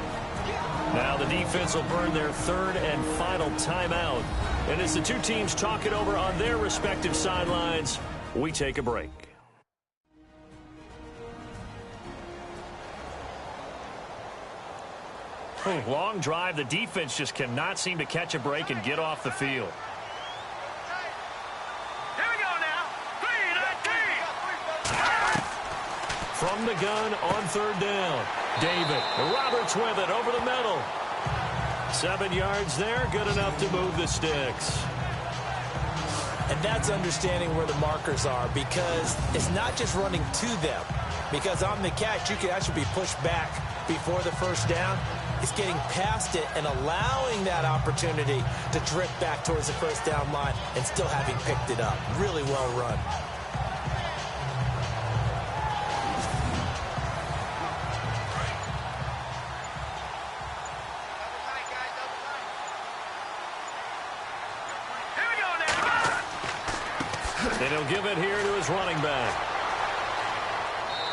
Now the defense will burn their third and final timeout. And as the two teams talk it over on their respective sidelines, we take a break. Long drive. The defense just cannot seem to catch a break and get off the field. Here we go now. 3-19. From the gun on third down. David Roberts with it over the middle. 7 yards there. Good enough to move the sticks. And that's understanding where the markers are, because it's not just running to them. Because on the catch, you can actually be pushed back before the first down. It's getting past it and allowing that opportunity to drift back towards the first down line and still having picked it up. Really well run. Here we go now. And he'll give it here to his running back.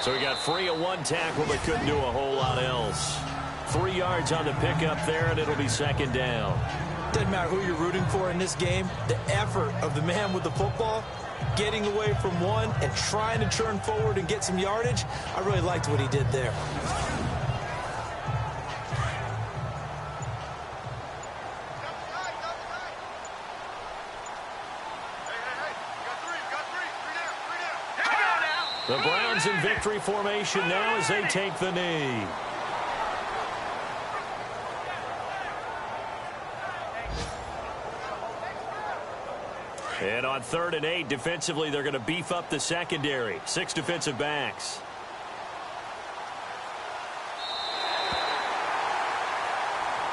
So he got free of one tackle but couldn't do a whole lot else. 3 yards on the pickup there, and it'll be second down. Doesn't matter who you're rooting for in this game. The effort of the man with the football, getting away from one and trying to turn forward and get some yardage, I really liked what he did there. The Browns in victory formation now as they take the knee. And on 3rd and 8, defensively, they're going to beef up the secondary. 6 defensive backs.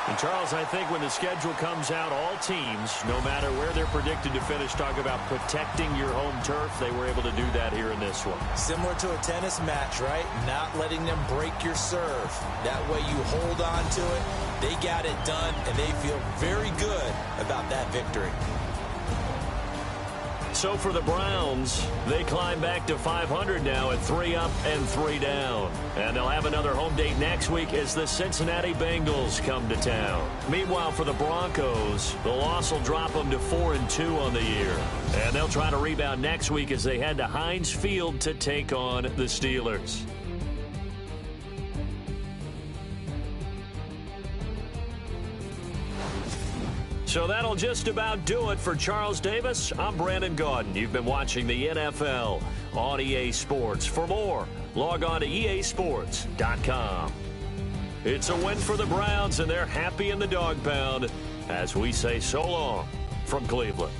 And, Charles, I think when the schedule comes out, all teams, no matter where they're predicted to finish, talk about protecting your home turf. They were able to do that here in this one. Similar to a tennis match, right? Not letting them break your serve. That way you hold on to it. They got it done, and they feel very good about that victory. So for the Browns, they climb back to 500 now at 3 up and 3 down. And they'll have another home date next week as the Cincinnati Bengals come to town. Meanwhile, for the Broncos, the loss will drop them to 4-2 on the year. And they'll try to rebound next week as they head to Heinz Field to take on the Steelers. So that'll just about do it for Charles Davis. I'm Brandon Gaudin. You've been watching the NFL on EA Sports. For more, log on to easports.com. It's a win for the Browns, and they're happy in the dog pound as we say so long from Cleveland.